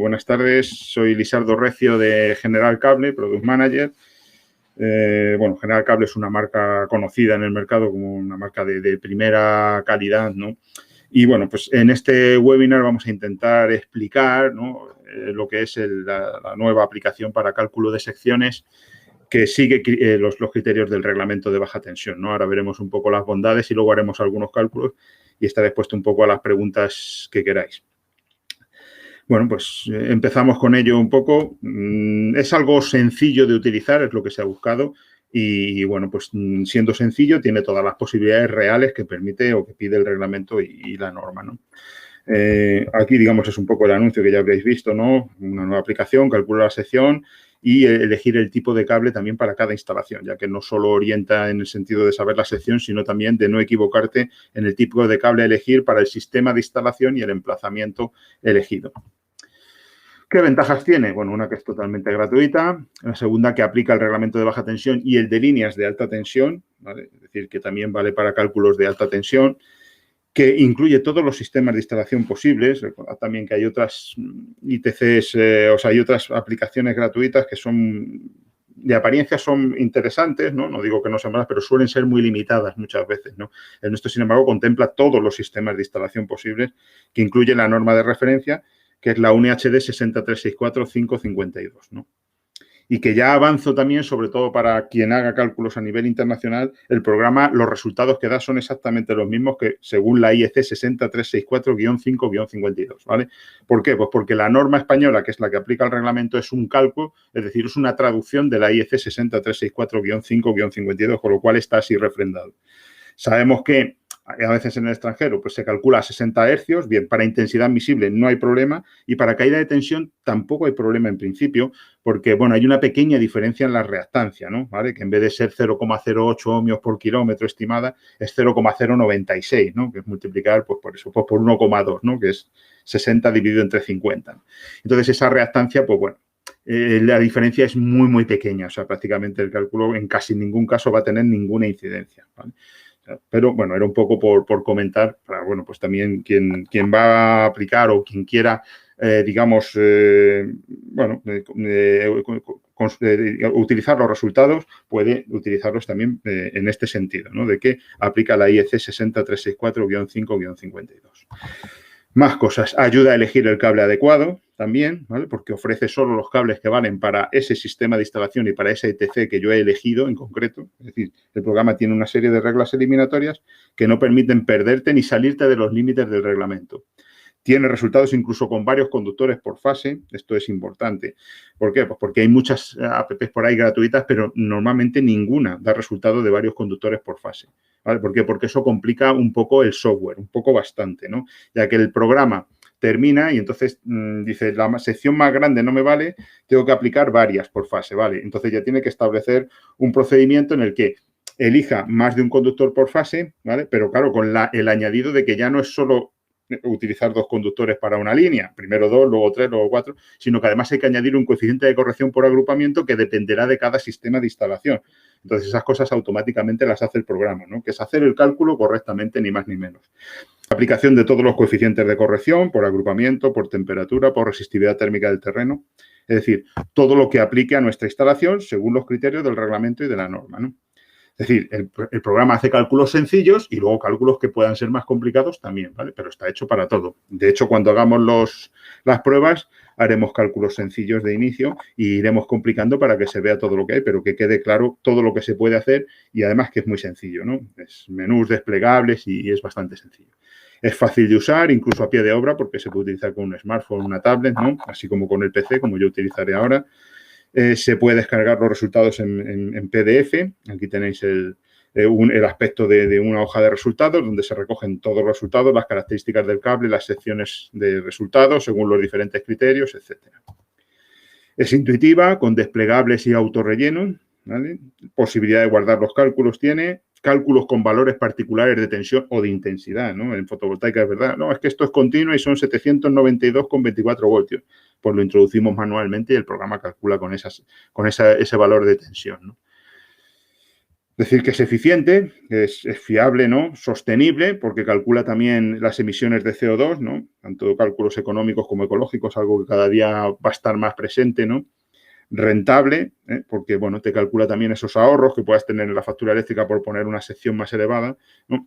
Buenas tardes, soy Lisardo Recio de General Cable, Product Manager. General Cable es una marca conocida en el mercado como una marca de primera calidad, ¿no? Y bueno, pues en este webinar vamos a intentar explicar, ¿no?, lo que es la nueva aplicación para cálculo de secciones que sigue los criterios del reglamento de baja tensión, ¿no? Ahora veremos un poco las bondades y luego haremos algunos cálculos y estaré expuesto un poco a las preguntas que queráis. Bueno, pues empezamos con ello un poco. Es algo sencillo de utilizar, es lo que se ha buscado. Y bueno, pues siendo sencillo, tiene todas las posibilidades reales que permite o que pide el reglamento y la norma, ¿no? Aquí, digamos, es un poco el anuncio que ya habréis visto, ¿no? Una nueva aplicación, calcula la sección y elegir el tipo de cable también para cada instalación, ya que no solo orienta en el sentido de saber la sección, sino también de no equivocarte en el tipo de cable a elegir para el sistema de instalación y el emplazamiento elegido. ¿Qué ventajas tiene? Bueno, una que es totalmente gratuita, la segunda que aplica el reglamento de baja tensión y el de líneas de alta tensión, ¿vale? Es decir, que también vale para cálculos de alta tensión, que incluye todos los sistemas de instalación posibles. Recordad también que hay otras ITCs, hay otras aplicaciones gratuitas que son, de apariencia son interesantes, ¿no? No digo que no sean malas, pero suelen ser muy limitadas muchas veces, ¿no? El nuestro, sin embargo, contempla todos los sistemas de instalación posibles, que incluye la norma de referencia, que es la UNE HD 6364552, ¿no? Y que ya avanzo también, sobre todo para quien haga cálculos a nivel internacional, el programa, los resultados que da son exactamente los mismos que según la IEC 60364-5-52, ¿vale? ¿Por qué? Pues porque la norma española, que es la que aplica el reglamento, es un cálculo, es decir, es una traducción de la IEC 60364-5-52, con lo cual está así refrendado. Sabemos que a veces en el extranjero pues se calcula a 60 hercios, bien, para intensidad visible no hay problema y para caída de tensión tampoco hay problema en principio, porque, bueno, hay una pequeña diferencia en la reactancia, ¿no? ¿Vale? Que en vez de ser 0,08 ohmios por kilómetro estimada, es 0,096, ¿no? Que es multiplicar, pues por eso, pues por 1,2, ¿no? Que es 60 dividido entre 50. Entonces, esa reactancia, pues bueno, la diferencia es muy, muy pequeña, o sea, prácticamente el cálculo en casi ningún caso va a tener ninguna incidencia, ¿vale? Pero, bueno, era un poco por comentar para, bueno, pues también quien va a aplicar o quien quiera, utilizar los resultados, puede utilizarlos también en este sentido, ¿no? De que aplica la IEC 60364-5-52. Más cosas. Ayuda a elegir el cable adecuado también, ¿vale? Porque ofrece solo los cables que valen para ese sistema de instalación y para ese ITC que yo he elegido en concreto. Es decir, el programa tiene una serie de reglas eliminatorias que no permiten perderte ni salirte de los límites del reglamento. Tiene resultados incluso con varios conductores por fase. Esto es importante. ¿Por qué? Pues porque hay muchas apps por ahí gratuitas, pero normalmente ninguna da resultado de varios conductores por fase, ¿vale? ¿Por qué? Porque eso complica un poco el software, un poco bastante, ¿no? Ya que el programa termina y entonces dice, la sección más grande no me vale, tengo que aplicar varias por fase, ¿vale? Entonces ya tiene que establecer un procedimiento en el que elija más de un conductor por fase, ¿vale? Pero claro, con el añadido de que ya no es solo utilizar dos conductores para una línea, primero dos, luego tres, luego cuatro, sino que además hay que añadir un coeficiente de corrección por agrupamiento que dependerá de cada sistema de instalación. Entonces, esas cosas automáticamente las hace el programa, ¿no? Que es hacer el cálculo correctamente, ni más ni menos. Aplicación de todos los coeficientes de corrección por agrupamiento, por temperatura, por resistividad térmica del terreno. Es decir, todo lo que aplique a nuestra instalación según los criterios del reglamento y de la norma, ¿no? Es decir, el programa hace cálculos sencillos y luego cálculos que puedan ser más complicados también, ¿vale? Pero está hecho para todo. De hecho, cuando hagamos las pruebas, haremos cálculos sencillos de inicio y iremos complicando para que se vea todo lo que hay, pero que quede claro todo lo que se puede hacer y además que es muy sencillo, ¿no? Es menús desplegables y es bastante sencillo. Es fácil de usar, incluso a pie de obra, porque se puede utilizar con un smartphone, una tablet, ¿no? Así como con el PC, como yo utilizaré ahora. Se puede descargar los resultados en PDF. Aquí tenéis el aspecto de una hoja de resultados donde se recogen todos los resultados, las características del cable, las secciones de resultados según los diferentes criterios, etc. Es intuitiva, con desplegables y autorrelleno, ¿vale? Posibilidad de guardar los cálculos tiene. Cálculos con valores particulares de tensión o de intensidad, ¿no? En fotovoltaica es verdad. No, es que esto es continuo y son 792,24 voltios. Pues lo introducimos manualmente y el programa calcula con ese valor de tensión, ¿no? Decir que es eficiente, es fiable, ¿no? Sostenible, porque calcula también las emisiones de CO2, ¿no? Tanto cálculos económicos como ecológicos, algo que cada día va a estar más presente, ¿no? Rentable, porque, bueno, te calcula también esos ahorros que puedas tener en la factura eléctrica por poner una sección más elevada, ¿no?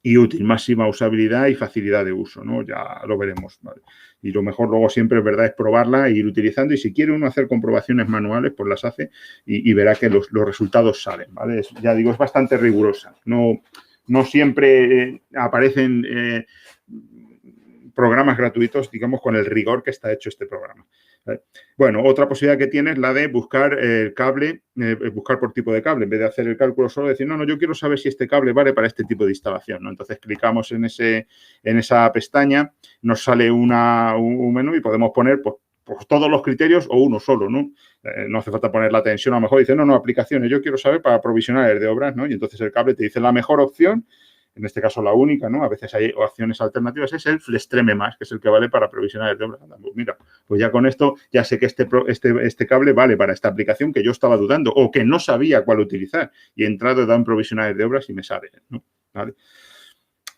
Y útil, máxima usabilidad y facilidad de uso, ¿no? Ya lo veremos, ¿vale? Y lo mejor luego siempre, es verdad, es probarla e ir utilizando. Y si quiere uno hacer comprobaciones manuales, pues las hace y verá que los resultados salen, ¿vale? Ya digo, es bastante rigurosa. No siempre aparecen programas gratuitos, digamos, con el rigor que está hecho este programa. Bueno, otra posibilidad que tiene es la de buscar el cable, buscar por tipo de cable. En vez de hacer el cálculo solo, decir, no, yo quiero saber si este cable vale para este tipo de instalación, ¿no? Entonces, clicamos en esa pestaña, nos sale un menú y podemos poner pues, todos los criterios o uno solo, ¿no? No hace falta poner la tensión, a lo mejor dice, no, aplicaciones, yo quiero saber para provisionales de obras, ¿no? Y entonces el cable te dice la mejor opción, en este caso la única, ¿no? A veces hay opciones alternativas, es el Flextreme Más, que es el que vale para provisionales de obras. Mira, pues ya con esto ya sé que este cable vale para esta aplicación que yo estaba dudando o que no sabía cuál utilizar y he entrado, he dado en provisionales de obras y me sale, ¿no? ¿Vale?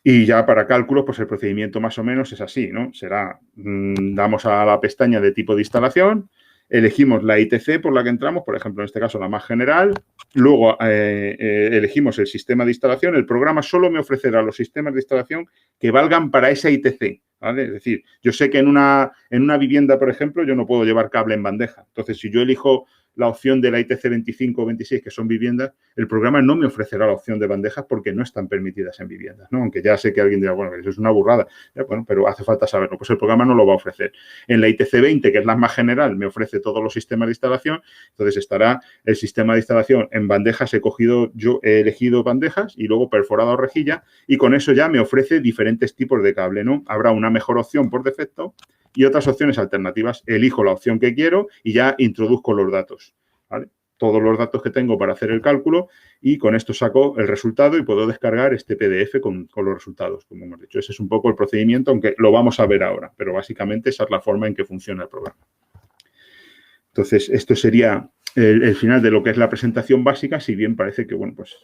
Y ya para cálculos, pues el procedimiento más o menos es así, ¿no? Será, damos a la pestaña de tipo de instalación, elegimos la ITC por la que entramos, por ejemplo, en este caso la más general, luego elegimos el sistema de instalación, el programa solo me ofrecerá los sistemas de instalación que valgan para esa ITC, ¿vale? Es decir, yo sé que en una vivienda, por ejemplo, yo no puedo llevar cable en bandeja. Entonces, si yo elijo la opción de la ITC 25 o 26, que son viviendas, el programa no me ofrecerá la opción de bandejas porque no están permitidas en viviendas, ¿no? Aunque ya sé que alguien dirá, bueno, eso es una burrada. Bueno, pero hace falta saberlo. Pues el programa no lo va a ofrecer. En la ITC 20, que es la más general, me ofrece todos los sistemas de instalación. Entonces estará el sistema de instalación en bandejas. Yo he elegido bandejas y luego perforado o rejilla y con eso ya me ofrece diferentes tipos de cable, ¿no? Habrá una mejor opción por defecto y otras opciones alternativas. Elijo la opción que quiero y ya introduzco los datos, ¿vale? Todos los datos que tengo para hacer el cálculo y con esto saco el resultado y puedo descargar este PDF con los resultados, como hemos dicho. Ese es un poco el procedimiento, aunque lo vamos a ver ahora, pero básicamente esa es la forma en que funciona el programa. Entonces, esto sería el final de lo que es la presentación básica, si bien parece que, bueno, pues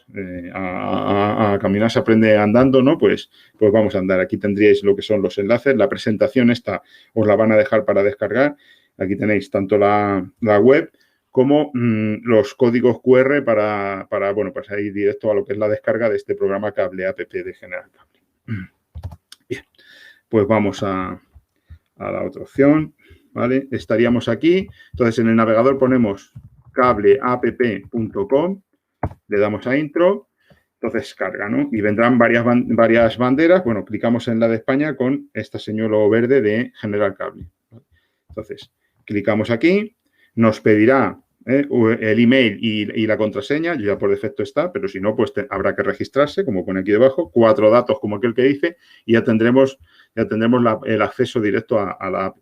a caminar se aprende andando, ¿no? Pues vamos a andar. Aquí tendríais lo que son los enlaces. La presentación esta os la van a dejar para descargar. Aquí tenéis tanto la web como los códigos QR para bueno, pues ir directo a lo que es la descarga de este programa Cable App de General Cable. Bien, pues vamos a la otra opción, ¿vale? Estaríamos aquí. Entonces, en el navegador ponemos cableapp.com, le damos a intro, entonces carga, ¿no? Y vendrán varias banderas. Bueno, clicamos en la de España con este señuelo verde de General Cable. Entonces, clicamos aquí, nos pedirá el email y la contraseña, ya por defecto está, pero si no, pues habrá que registrarse, como pone aquí debajo, 4 datos como aquel que dice, y ya tendremos el acceso directo a la app.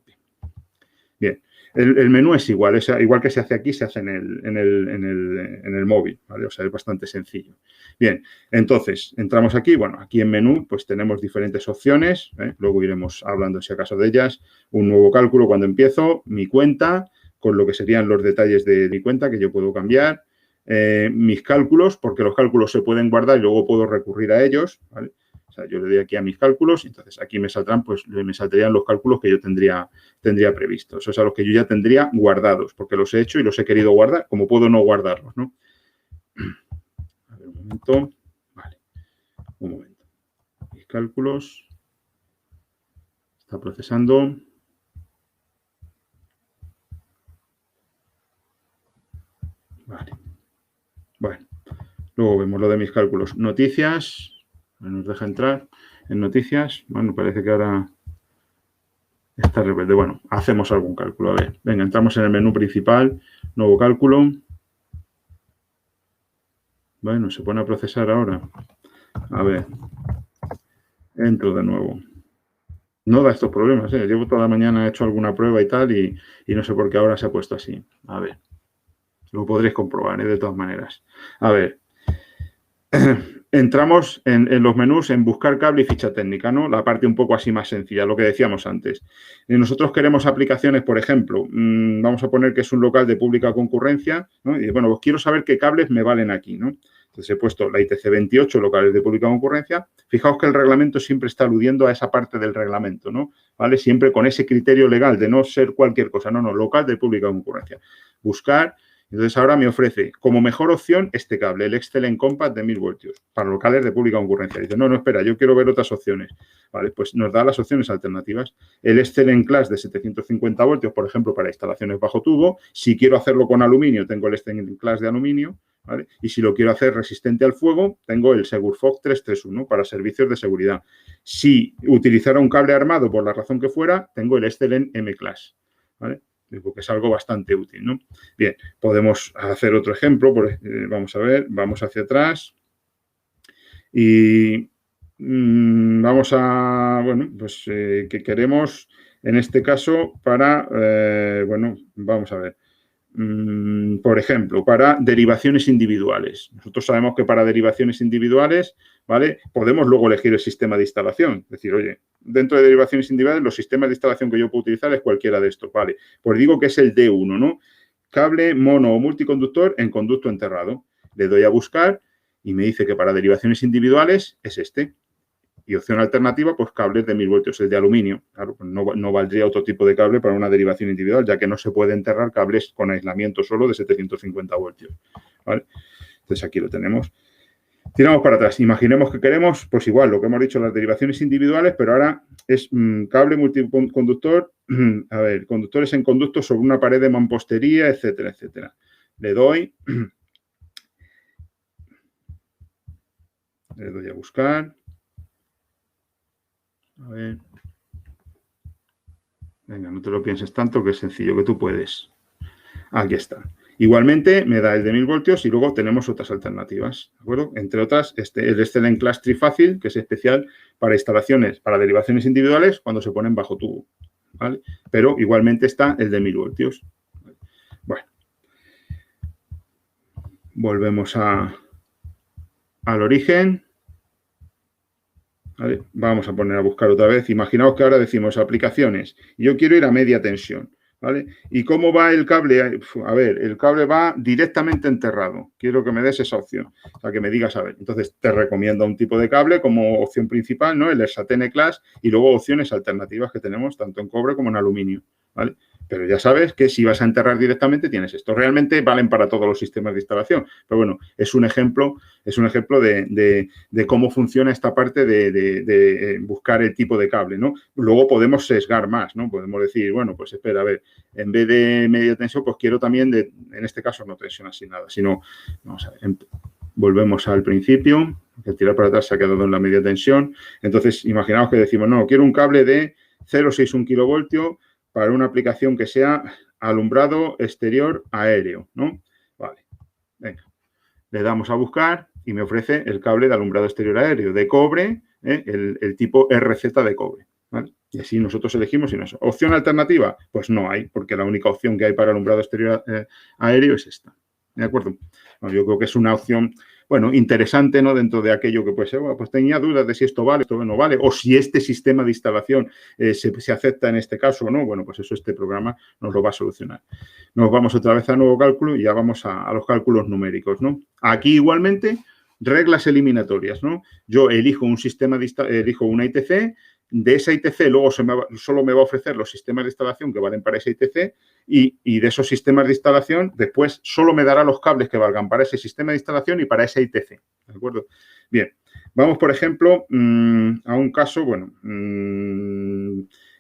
Bien, el menú es igual que se hace aquí, se hace en el móvil, ¿vale? O sea, es bastante sencillo. Bien, entonces, entramos aquí, bueno, aquí en menú, pues tenemos diferentes opciones, luego iremos hablando, si acaso, de ellas. Un nuevo cálculo cuando empiezo, mi cuenta, con lo que serían los detalles de mi cuenta, que yo puedo cambiar, mis cálculos, porque los cálculos se pueden guardar y luego puedo recurrir a ellos, ¿vale? O sea, yo le doy aquí a mis cálculos y entonces aquí me saldrán, pues me saldrían los cálculos que yo tendría previstos. O sea, los que yo ya tendría guardados, porque los he hecho y los he querido guardar, como puedo no guardarlos, ¿no? A ver, un momento. Vale, un momento. Mis cálculos. Está procesando. Vale. Bueno, luego vemos lo de mis cálculos. Noticias. Nos deja entrar en noticias. Bueno, parece que ahora está rebelde. Bueno, hacemos algún cálculo. A ver, venga, entramos en el menú principal. Nuevo cálculo. Bueno, se pone a procesar ahora. A ver. Entro de nuevo. No da estos problemas, ¿eh? Llevo toda la mañana, he hecho alguna prueba y tal y no sé por qué ahora se ha puesto así. A ver. Lo podréis comprobar, ¿eh? De todas maneras. A ver. entramos en los menús en buscar cable y ficha técnica, ¿no? La parte un poco así más sencilla, lo que decíamos antes. Nosotros queremos aplicaciones, por ejemplo, vamos a poner que es un local de pública concurrencia, ¿no? Y bueno, pues quiero saber qué cables me valen aquí, ¿no? Entonces he puesto la ITC 28, locales de pública concurrencia. Fijaos que el reglamento siempre está aludiendo a esa parte del reglamento, ¿no? ¿Vale? Siempre con ese criterio legal de no ser cualquier cosa, no, local de pública concurrencia. Buscar. Entonces, ahora me ofrece como mejor opción este cable, el Excellent Compact de 1000 voltios, para locales de pública concurrencia. Dice, no, espera, yo quiero ver otras opciones. Vale, pues nos da las opciones alternativas. El Excellent Class de 750 voltios, por ejemplo, para instalaciones bajo tubo. Si quiero hacerlo con aluminio, tengo el Excellent Class de aluminio. ¿Vale? Y si lo quiero hacer resistente al fuego, tengo el Segurfox 331 para servicios de seguridad. Si utilizara un cable armado, por la razón que fuera, tengo el Excellent M-Class. ¿Vale? Porque es algo bastante útil, ¿no? Bien, podemos hacer otro ejemplo. Vamos a ver, vamos hacia atrás. Y vamos a, bueno, pues que queremos, en este caso, para, bueno, vamos a ver. Por ejemplo, para derivaciones individuales. Nosotros sabemos que para derivaciones individuales, ¿vale? Podemos luego elegir el sistema de instalación. Es decir, oye, dentro de derivaciones individuales, los sistemas de instalación que yo puedo utilizar es cualquiera de estos, ¿vale? Pues digo que es el D1, ¿no? Cable mono o multiconductor en conducto enterrado. Le doy a buscar y me dice que para derivaciones individuales es este. Y opción alternativa, pues cables de 1000 voltios, el de aluminio. Claro, pues no valdría otro tipo de cable para una derivación individual, ya que no se puede enterrar cables con aislamiento solo de 750 voltios. ¿Vale? Entonces, aquí lo tenemos. Tiramos para atrás. Imaginemos que queremos, pues igual, lo que hemos dicho, las derivaciones individuales, pero ahora es cable multiconductor, a ver, conductores en conducto sobre una pared de mampostería, etcétera, etcétera. Le doy a buscar. A ver. Venga, no te lo pienses tanto, que es sencillo, que tú puedes. Aquí está. Igualmente me da el de 1000 voltios y luego tenemos otras alternativas, ¿de acuerdo? Entre otras, el Excellent Class Trifácil, que es especial para instalaciones, para derivaciones individuales cuando se ponen bajo tubo, ¿vale? Pero igualmente está el de 1000 voltios. Bueno. Volvemos al origen. ¿Vale? Vamos a poner a buscar otra vez. Imaginaos que ahora decimos aplicaciones. Yo quiero ir a media tensión. ¿Vale? ¿Y cómo va el cable? A ver, el cable va directamente enterrado. Quiero que me des esa opción. O sea, que me digas, a ver. Entonces, te recomiendo un tipo de cable como opción principal, ¿no? El Ersatene Class y luego opciones alternativas que tenemos tanto en cobre como en aluminio. ¿Vale? Pero ya sabes que si vas a enterrar directamente tienes esto. Realmente valen para todos los sistemas de instalación. Pero bueno, es un ejemplo de cómo funciona esta parte de buscar el tipo de cable, ¿no? Luego podemos sesgar más, ¿no? Podemos decir, bueno, pues espera, a ver, en vez de media tensión, pues quiero también, en este caso, no tensión así nada, sino, vamos a ver, volvemos al principio, que tirar para atrás se ha quedado en la media tensión. Entonces, imaginaos que decimos, no, quiero un cable de 0,61 kilovoltios para una aplicación que sea alumbrado exterior aéreo, ¿no? Vale, venga. Le damos a buscar y me ofrece el cable de alumbrado exterior aéreo de cobre, el tipo RZ de cobre. ¿Vale? Y así nosotros elegimos y no es. ¿Opción alternativa? Pues no hay, porque la única opción que hay para alumbrado exterior aéreo es esta. ¿De acuerdo? Bueno, yo creo que es una opción, bueno, interesante, ¿no? Dentro de aquello que puede ser, bueno, pues tenía dudas de si esto vale, esto no vale, o si este sistema de instalación se acepta en este caso o no. Bueno, pues eso este programa nos lo va a solucionar. Nos vamos otra vez a nuevo cálculo y ya vamos a los cálculos numéricos, ¿no? Aquí igualmente, reglas eliminatorias, ¿no? Yo elijo un sistema elijo una ITC. De esa ITC luego solo me va a ofrecer los sistemas de instalación que valen para esa ITC y de esos sistemas de instalación después solo me dará los cables que valgan para ese sistema de instalación y para esa ITC. ¿De acuerdo? Bien, vamos por ejemplo a un caso, bueno,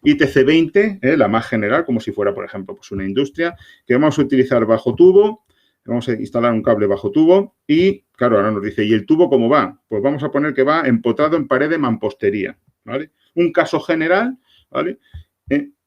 ITC 20, la más general, como si fuera por ejemplo pues una industria, que vamos a utilizar bajo tubo. Vamos a instalar un cable bajo tubo y, claro, ahora nos dice, ¿y el tubo cómo va? Pues vamos a poner que va empotrado en pared de mampostería, ¿vale? Un caso general, ¿vale?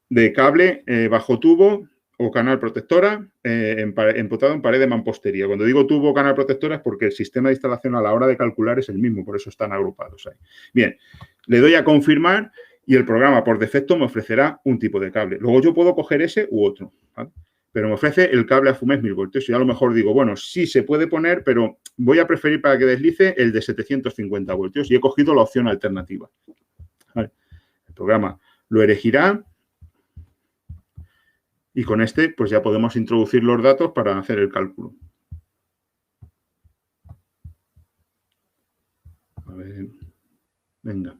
De cable bajo tubo o canal protectora empotrado en pared de mampostería. Cuando digo tubo o canal protectora es porque el sistema de instalación a la hora de calcular es el mismo, por eso están agrupados ahí. Bien, le doy a confirmar y el programa por defecto me ofrecerá un tipo de cable. Luego yo puedo coger ese u otro, ¿vale? pero me ofrece el cable a FUMES 1000 voltios. Y a lo mejor digo, bueno, sí se puede poner, pero voy a preferir para que deslice el de 750 voltios. Y he cogido la opción alternativa. ¿Vale? El programa lo elegirá. Y con este, pues ya podemos introducir los datos para hacer el cálculo. A ver, venga.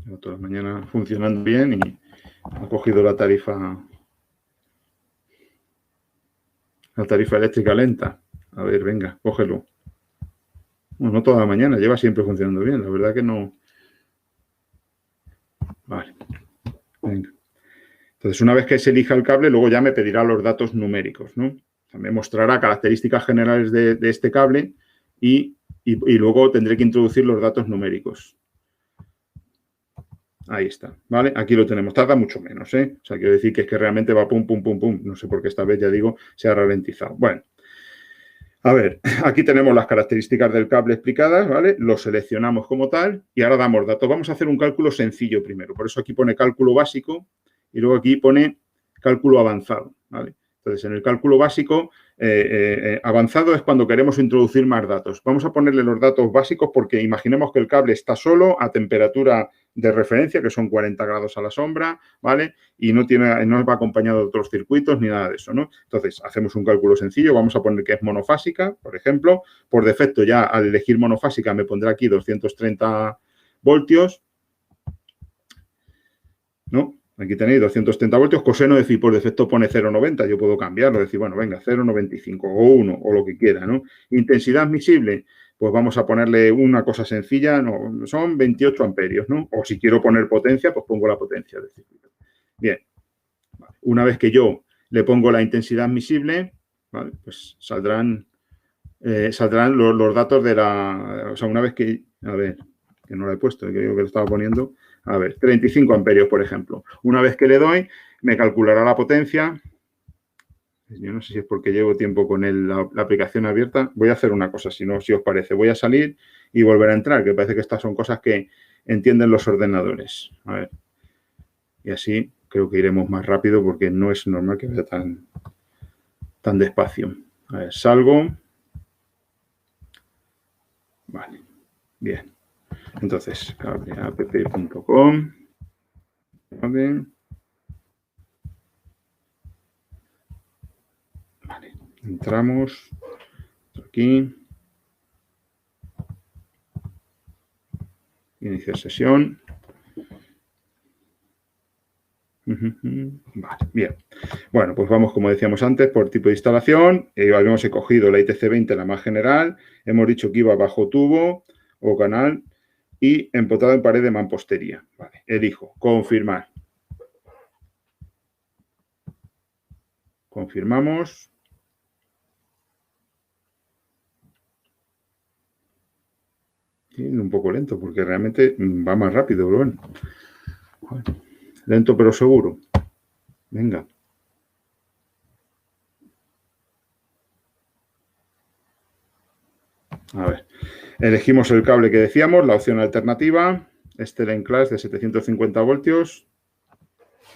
Llevo toda la mañana funcionando bien y ha cogido la tarifa eléctrica lenta. A ver, venga, cógelo. Bueno, no toda la mañana, lleva siempre funcionando bien. La verdad que no. Vale. Venga. Entonces, una vez que se elija el cable, luego ya me pedirá los datos numéricos, ¿no? O sea, me mostrará características generales de este cable y luego tendré que introducir los datos numéricos. Ahí está, ¿vale? Aquí lo tenemos. Tarda mucho menos, ¿eh? O sea, quiero decir que es que realmente va pum, pum, pum, pum. No sé por qué esta vez, ya digo, se ha ralentizado. Bueno, a ver, aquí tenemos las características del cable explicadas, ¿vale? Lo seleccionamos como tal y ahora damos datos. Vamos a hacer un cálculo sencillo primero. Por eso aquí pone cálculo básico y luego aquí pone cálculo avanzado, ¿vale? Entonces, en el cálculo básico, avanzado es cuando queremos introducir más datos. Vamos a ponerle los datos básicos porque imaginemos que el cable está solo a temperatura de referencia, que son 40 grados a la sombra, ¿vale? Y no va acompañado de otros circuitos ni nada de eso, ¿no? Entonces, hacemos un cálculo sencillo. Vamos a poner que es monofásica, por ejemplo. Por defecto, ya al elegir monofásica me pondrá aquí 230 voltios, ¿no? Aquí tenéis 230 voltios, coseno de phi por defecto pone 0,90, yo puedo cambiarlo, decir, bueno, venga, 0,95 o 1 o lo que quiera, ¿no? Intensidad admisible, pues vamos a ponerle una cosa sencilla, no, son 28 amperios, ¿no? O si quiero poner potencia, pues pongo la potencia del circuito. Bien, vale. Una vez que yo le pongo la intensidad admisible, ¿vale? Pues saldrán los datos de la... O sea, una vez que... A ver, que no lo he puesto, que digo que lo estaba poniendo... A ver, 35 amperios, por ejemplo. Una vez que le doy, me calculará la potencia. Yo no sé si es porque llevo tiempo con la aplicación abierta. Voy a hacer una cosa, si no, si os parece. Voy a salir y volver a entrar, que parece que estas son cosas que entienden los ordenadores. A ver. Y así creo que iremos más rápido porque no es normal que vaya tan despacio. A ver, salgo. Vale, bien. Entonces, cableapp.com. Vale. Vale. Entramos aquí. Iniciar sesión. Vale, bien. Bueno, pues vamos, como decíamos antes, por tipo de instalación. Habíamos escogido la ITC20, la más general. Hemos dicho que iba bajo tubo o canal y empotado en pared de mampostería. Vale, elijo confirmar. Confirmamos. Sí, un poco lento porque realmente va más rápido, pero bueno. Lento pero seguro. Venga. A ver. Elegimos el cable que decíamos, la opción alternativa. Stellene Class de 750 voltios.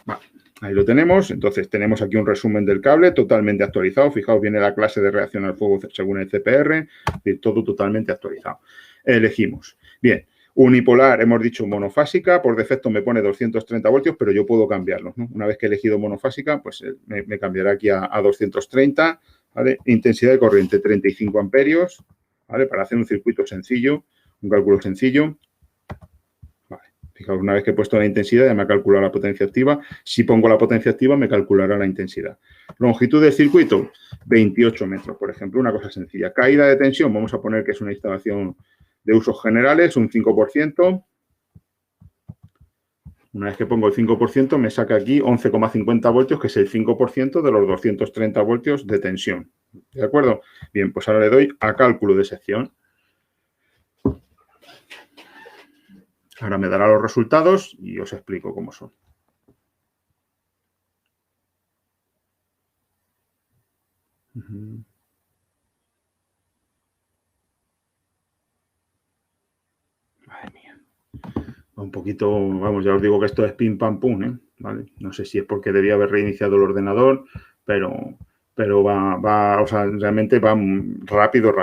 Vale. Ahí lo tenemos. Entonces tenemos aquí un resumen del cable totalmente actualizado. Fijaos, viene la clase de reacción al fuego según el CPR. Es decir, todo totalmente actualizado. Elegimos. Bien. Unipolar, hemos dicho monofásica. Por defecto me pone 230 voltios, pero yo puedo cambiarlo, ¿no? Una vez que he elegido monofásica, pues me cambiará aquí a 230. ¿Vale? Intensidad de corriente, 35 amperios. ¿Vale? Para hacer un circuito sencillo, un cálculo sencillo. Fijaos, una vez que he puesto la intensidad ya me ha calculado la potencia activa. Si pongo la potencia activa me calculará la intensidad. Longitud del circuito, 28 metros, por ejemplo, una cosa sencilla. Caída de tensión, vamos a poner que es una instalación de usos generales, un 5%. Una vez que pongo el 5%, me saca aquí 11,50 voltios, que es el 5% de los 230 voltios de tensión. ¿De acuerdo? Bien, pues ahora le doy a cálculo de sección. Ahora me dará los resultados y os explico cómo son. Madre mía. Un poquito, vamos, ya os digo que esto es pim pam pum, ¿eh? ¿vale? No sé si es porque debía haber reiniciado el ordenador, pero va, o sea, realmente va rápido.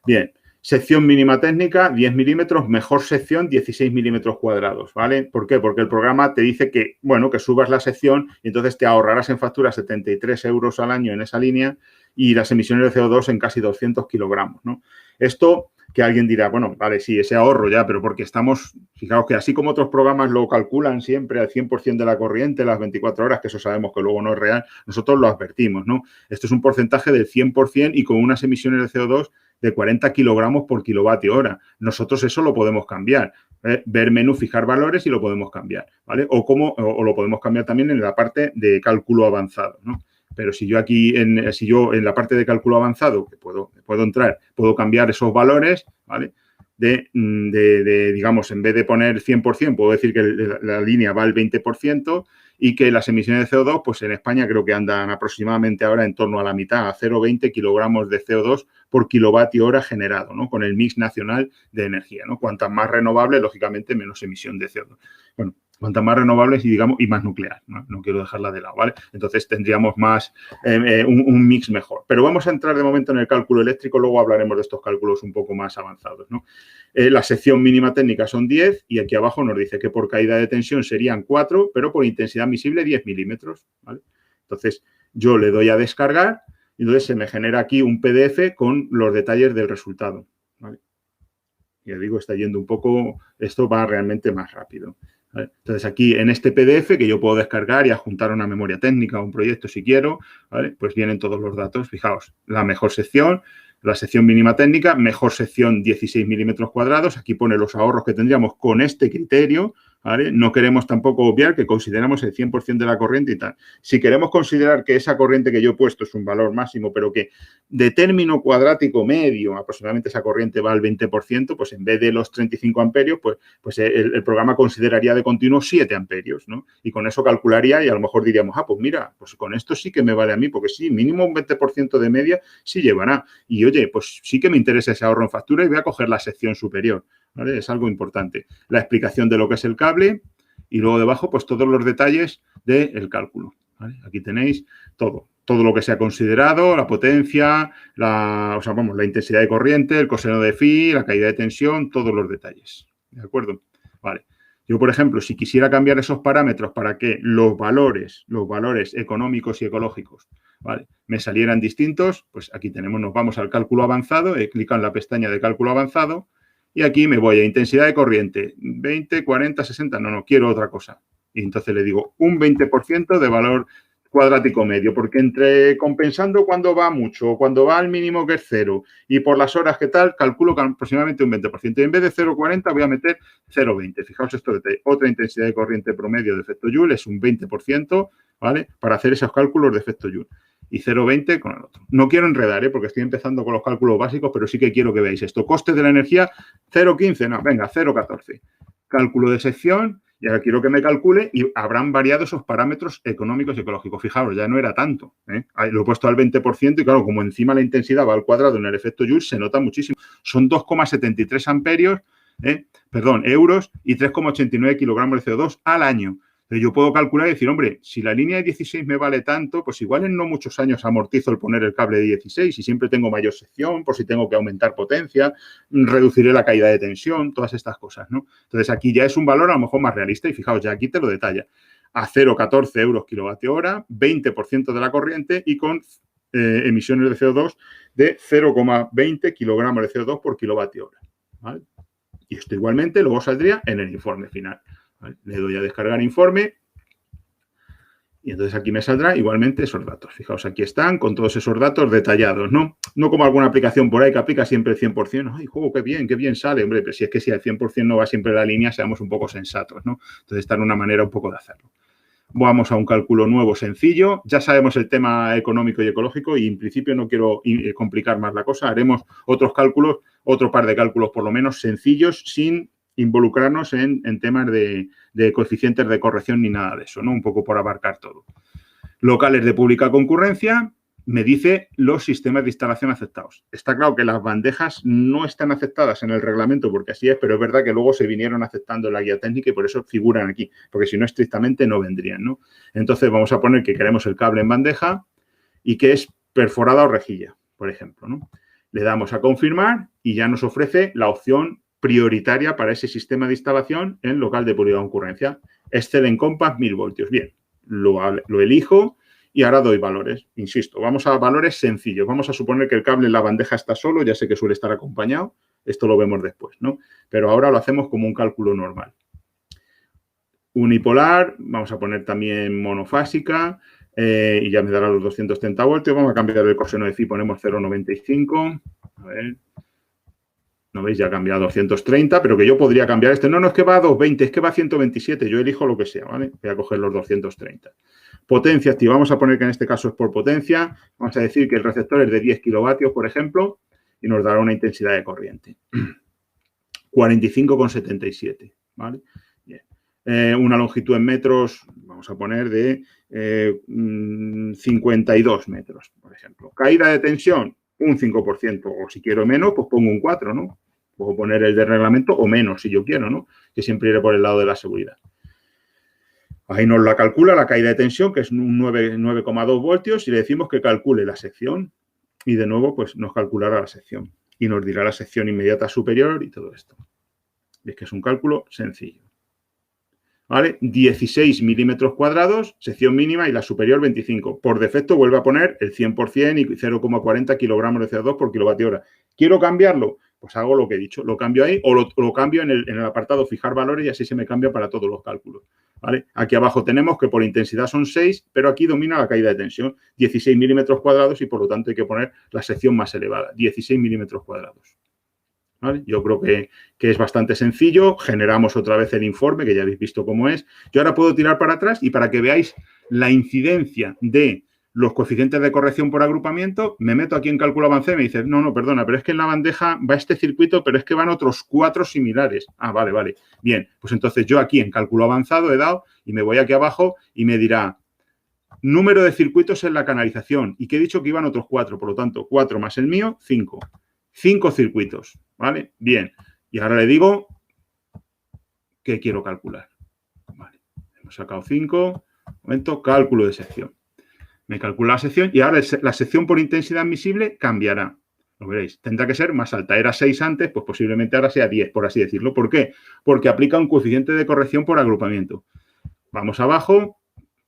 Bien, sección mínima técnica, 10 milímetros, mejor sección, 16 milímetros cuadrados, ¿vale? ¿Por qué? Porque el programa te dice que, bueno, que subas la sección y entonces te ahorrarás en factura 73 euros al año en esa línea y las emisiones de CO2 en casi 200 kilogramos, ¿no? Esto que alguien dirá, bueno, vale, sí, ese ahorro ya, pero porque fijaos que así como otros programas lo calculan siempre al 100% de la corriente, las 24 horas, que eso sabemos que luego no es real, nosotros lo advertimos, ¿no? Esto es un porcentaje del 100% y con unas emisiones de CO2 de 40 kilogramos por kilovatio hora. Nosotros eso lo podemos cambiar. Ver menú, fijar valores y lo podemos cambiar, ¿vale? O lo podemos cambiar también en la parte de cálculo avanzado, ¿no? Pero si yo en la parte de cálculo avanzado, que puedo entrar, puedo cambiar esos valores, ¿vale? Digamos, en vez de poner 100%, puedo decir que la línea va al 20% y que las emisiones de CO2, pues en España creo que andan aproximadamente ahora en torno a la mitad, a 0,20 kilogramos de CO2 por kilovatio hora generado, ¿no? Con el mix nacional de energía, ¿no? Cuantas más renovables, lógicamente, menos emisión de CO2. Bueno, cuantas más renovables y más nuclear, ¿no? No quiero dejarla de lado, ¿vale? Entonces tendríamos más un mix mejor. Pero vamos a entrar de momento en el cálculo eléctrico, luego hablaremos de estos cálculos un poco más avanzados, ¿no? La sección mínima técnica son 10 y aquí abajo nos dice que por caída de tensión serían 4, pero por intensidad misible 10 milímetros, ¿vale? Entonces yo le doy a descargar y entonces se me genera aquí un PDF con los detalles del resultado, ¿vale? Ya digo, está yendo un poco, esto va realmente más rápido. ¿Vale? Entonces, aquí en este PDF que yo puedo descargar y adjuntar a una memoria técnica o un proyecto si quiero, ¿vale? Pues vienen todos los datos. Fijaos, la mejor sección, la sección mínima técnica, mejor sección 16 milímetros cuadrados. Aquí pone los ahorros que tendríamos con este criterio, ¿vale? No queremos tampoco obviar que consideramos el 100% de la corriente y tal. Si queremos considerar que esa corriente que yo he puesto es un valor máximo, pero que de término cuadrático medio, aproximadamente esa corriente va al 20%, pues en vez de los 35 amperios, pues el programa consideraría de continuo 7 amperios, ¿no? Y con eso calcularía y a lo mejor diríamos, pues mira, pues con esto sí que me vale a mí, porque sí, mínimo un 20% de media sí llevará. Y oye, pues sí que me interesa ese ahorro en factura y voy a coger la sección superior, ¿vale? Es algo importante. La explicación de lo que es el cable y luego debajo, pues todos los detalles del cálculo, ¿vale? Aquí tenéis todo lo que se ha considerado, la potencia, la intensidad de corriente, el coseno de phi, la caída de tensión, todos los detalles, ¿de acuerdo? Vale. Yo, por ejemplo, si quisiera cambiar esos parámetros para que los valores económicos y ecológicos, ¿vale?, me salieran distintos, pues aquí nos vamos al cálculo avanzado, clico en la pestaña de cálculo avanzado y aquí me voy a intensidad de corriente, 20, 40, 60, no, quiero otra cosa. Y entonces le digo un 20% de valor cuadrático medio, porque compensando cuando va mucho, cuando va al mínimo que es 0 y por las horas que tal, calculo que aproximadamente un 20%. Y en vez de 0,40 voy a meter 0,20. Fijaos esto de otra intensidad de corriente promedio de efecto Joule es un 20%, ¿vale? Para hacer esos cálculos de efecto Joule. Y 0,20 con el otro. No quiero enredar, porque estoy empezando con los cálculos básicos, pero sí que quiero que veáis esto. Coste de la energía, 0,15, no, venga, 0,14. Cálculo de sección, y ahora quiero que me calcule y habrán variado esos parámetros económicos y ecológicos. Fijaros, ya no era tanto, ¿eh? Lo he puesto al 20% y claro, como encima la intensidad va al cuadrado en el efecto Joule, se nota muchísimo. Son 2,73 amperios, euros y 3,89 kilogramos de CO2 al año. Yo puedo calcular y decir, hombre, si la línea de 16 me vale tanto, pues igual en no muchos años amortizo el poner el cable de 16 y siempre tengo mayor sección, por si tengo que aumentar potencia, reduciré la caída de tensión, todas estas cosas, ¿no? Entonces, aquí ya es un valor a lo mejor más realista y fijaos, ya aquí te lo detalla. A 0,14 euros kilovatio hora, 20% de la corriente y con emisiones de CO2 de 0,20 kilogramos de CO2 por kilovatio hora, ¿vale? Y esto igualmente luego saldría en el informe final. ¿Vale? Le doy a descargar informe y entonces aquí me saldrá igualmente esos datos. Fijaos, aquí están con todos esos datos detallados, ¿no? No como alguna aplicación por ahí que aplica siempre el 100%. ¡Ay, juego, qué bien sale! Hombre, pero si es que si al 100% no va siempre la línea, seamos un poco sensatos, ¿no? Entonces está en una manera un poco de hacerlo. Vamos a un cálculo nuevo, sencillo. Ya sabemos el tema económico y ecológico y en principio no quiero complicar más la cosa. Haremos otros cálculos, otro par de cálculos por lo menos sencillos, sin involucrarnos en temas de coeficientes de corrección ni nada de eso, ¿no? Un poco por abarcar todo. Locales de pública concurrencia, me dice los sistemas de instalación aceptados. Está claro que las bandejas no están aceptadas en el reglamento porque así es, pero es verdad que luego se vinieron aceptando en la guía técnica y por eso figuran aquí, porque si no, estrictamente no vendrían, ¿no? Entonces, vamos a poner que queremos el cable en bandeja y que es perforada o rejilla, por ejemplo, ¿no? Le damos a confirmar y ya nos ofrece la opción prioritaria para ese sistema de instalación en local de pura concurrencia. Excel en Compass 1000 voltios. Bien, lo elijo y ahora doy valores. Insisto, vamos a valores sencillos. Vamos a suponer que el cable en la bandeja está solo, ya sé que suele estar acompañado. Esto lo vemos después, ¿no? Pero ahora lo hacemos como un cálculo normal. Unipolar, vamos a poner también monofásica y ya me dará los 230 voltios. Vamos a cambiar el coseno de phi, ponemos 0,95. A ver. ¿No veis? Ya ha cambiado a 230, pero que yo podría cambiar este. No, no es que va a 220, es que va a 127. Yo elijo lo que sea, ¿vale? Voy a coger los 230. Potencia activa. Vamos a poner que en este caso es por potencia. Vamos a decir que el receptor es de 10 kilovatios, por ejemplo, y nos dará una intensidad de corriente. 45,77, ¿vale? Bien. Una longitud en metros, vamos a poner de 52 metros, por ejemplo. Caída de tensión, un 5%, o si quiero menos, pues pongo un 4, ¿no? Puedo poner el de reglamento o menos, si yo quiero, ¿no? Que siempre iré por el lado de la seguridad. Ahí nos la calcula la caída de tensión, que es un 9,2 voltios, y le decimos que calcule la sección. Y de nuevo, pues nos calculará la sección. Y nos dirá la sección inmediata superior y todo esto. Y es que es un cálculo sencillo. ¿Vale? 16 milímetros cuadrados, sección mínima y la superior 25. Por defecto vuelve a poner el 100% y 0,40 kilogramos de CO2 por kilovatio hora. ¿Quiero cambiarlo? Pues hago lo que he dicho. Lo cambio ahí o lo cambio en el apartado fijar valores y así se me cambia para todos los cálculos. ¿Vale? Aquí abajo tenemos que por intensidad son 6, pero aquí domina la caída de tensión. 16 milímetros cuadrados y por lo tanto hay que poner la sección más elevada. 16 milímetros cuadrados. ¿Vale? Yo creo que es bastante sencillo. Generamos otra vez el informe, que ya habéis visto cómo es. Yo ahora puedo tirar para atrás y para que veáis la incidencia de los coeficientes de corrección por agrupamiento, me meto aquí en cálculo avancé y me dice, no, perdona, pero es que en la bandeja va este circuito, pero es que van otros 4 similares. Ah, vale. Bien, pues entonces yo aquí en cálculo avanzado he dado y me voy aquí abajo y me dirá número de circuitos en la canalización. Y que he dicho que iban otros 4, por lo tanto, 4 más el mío, 5. 5 circuitos, ¿vale? Bien. Y ahora le digo que quiero calcular. Vale. Hemos sacado 5. Momento, cálculo de sección. Me calcula la sección y ahora la sección por intensidad admisible cambiará. Lo veréis. Tendrá que ser más alta. Era 6 antes, pues posiblemente ahora sea 10, por así decirlo. ¿Por qué? Porque aplica un coeficiente de corrección por agrupamiento. Vamos abajo.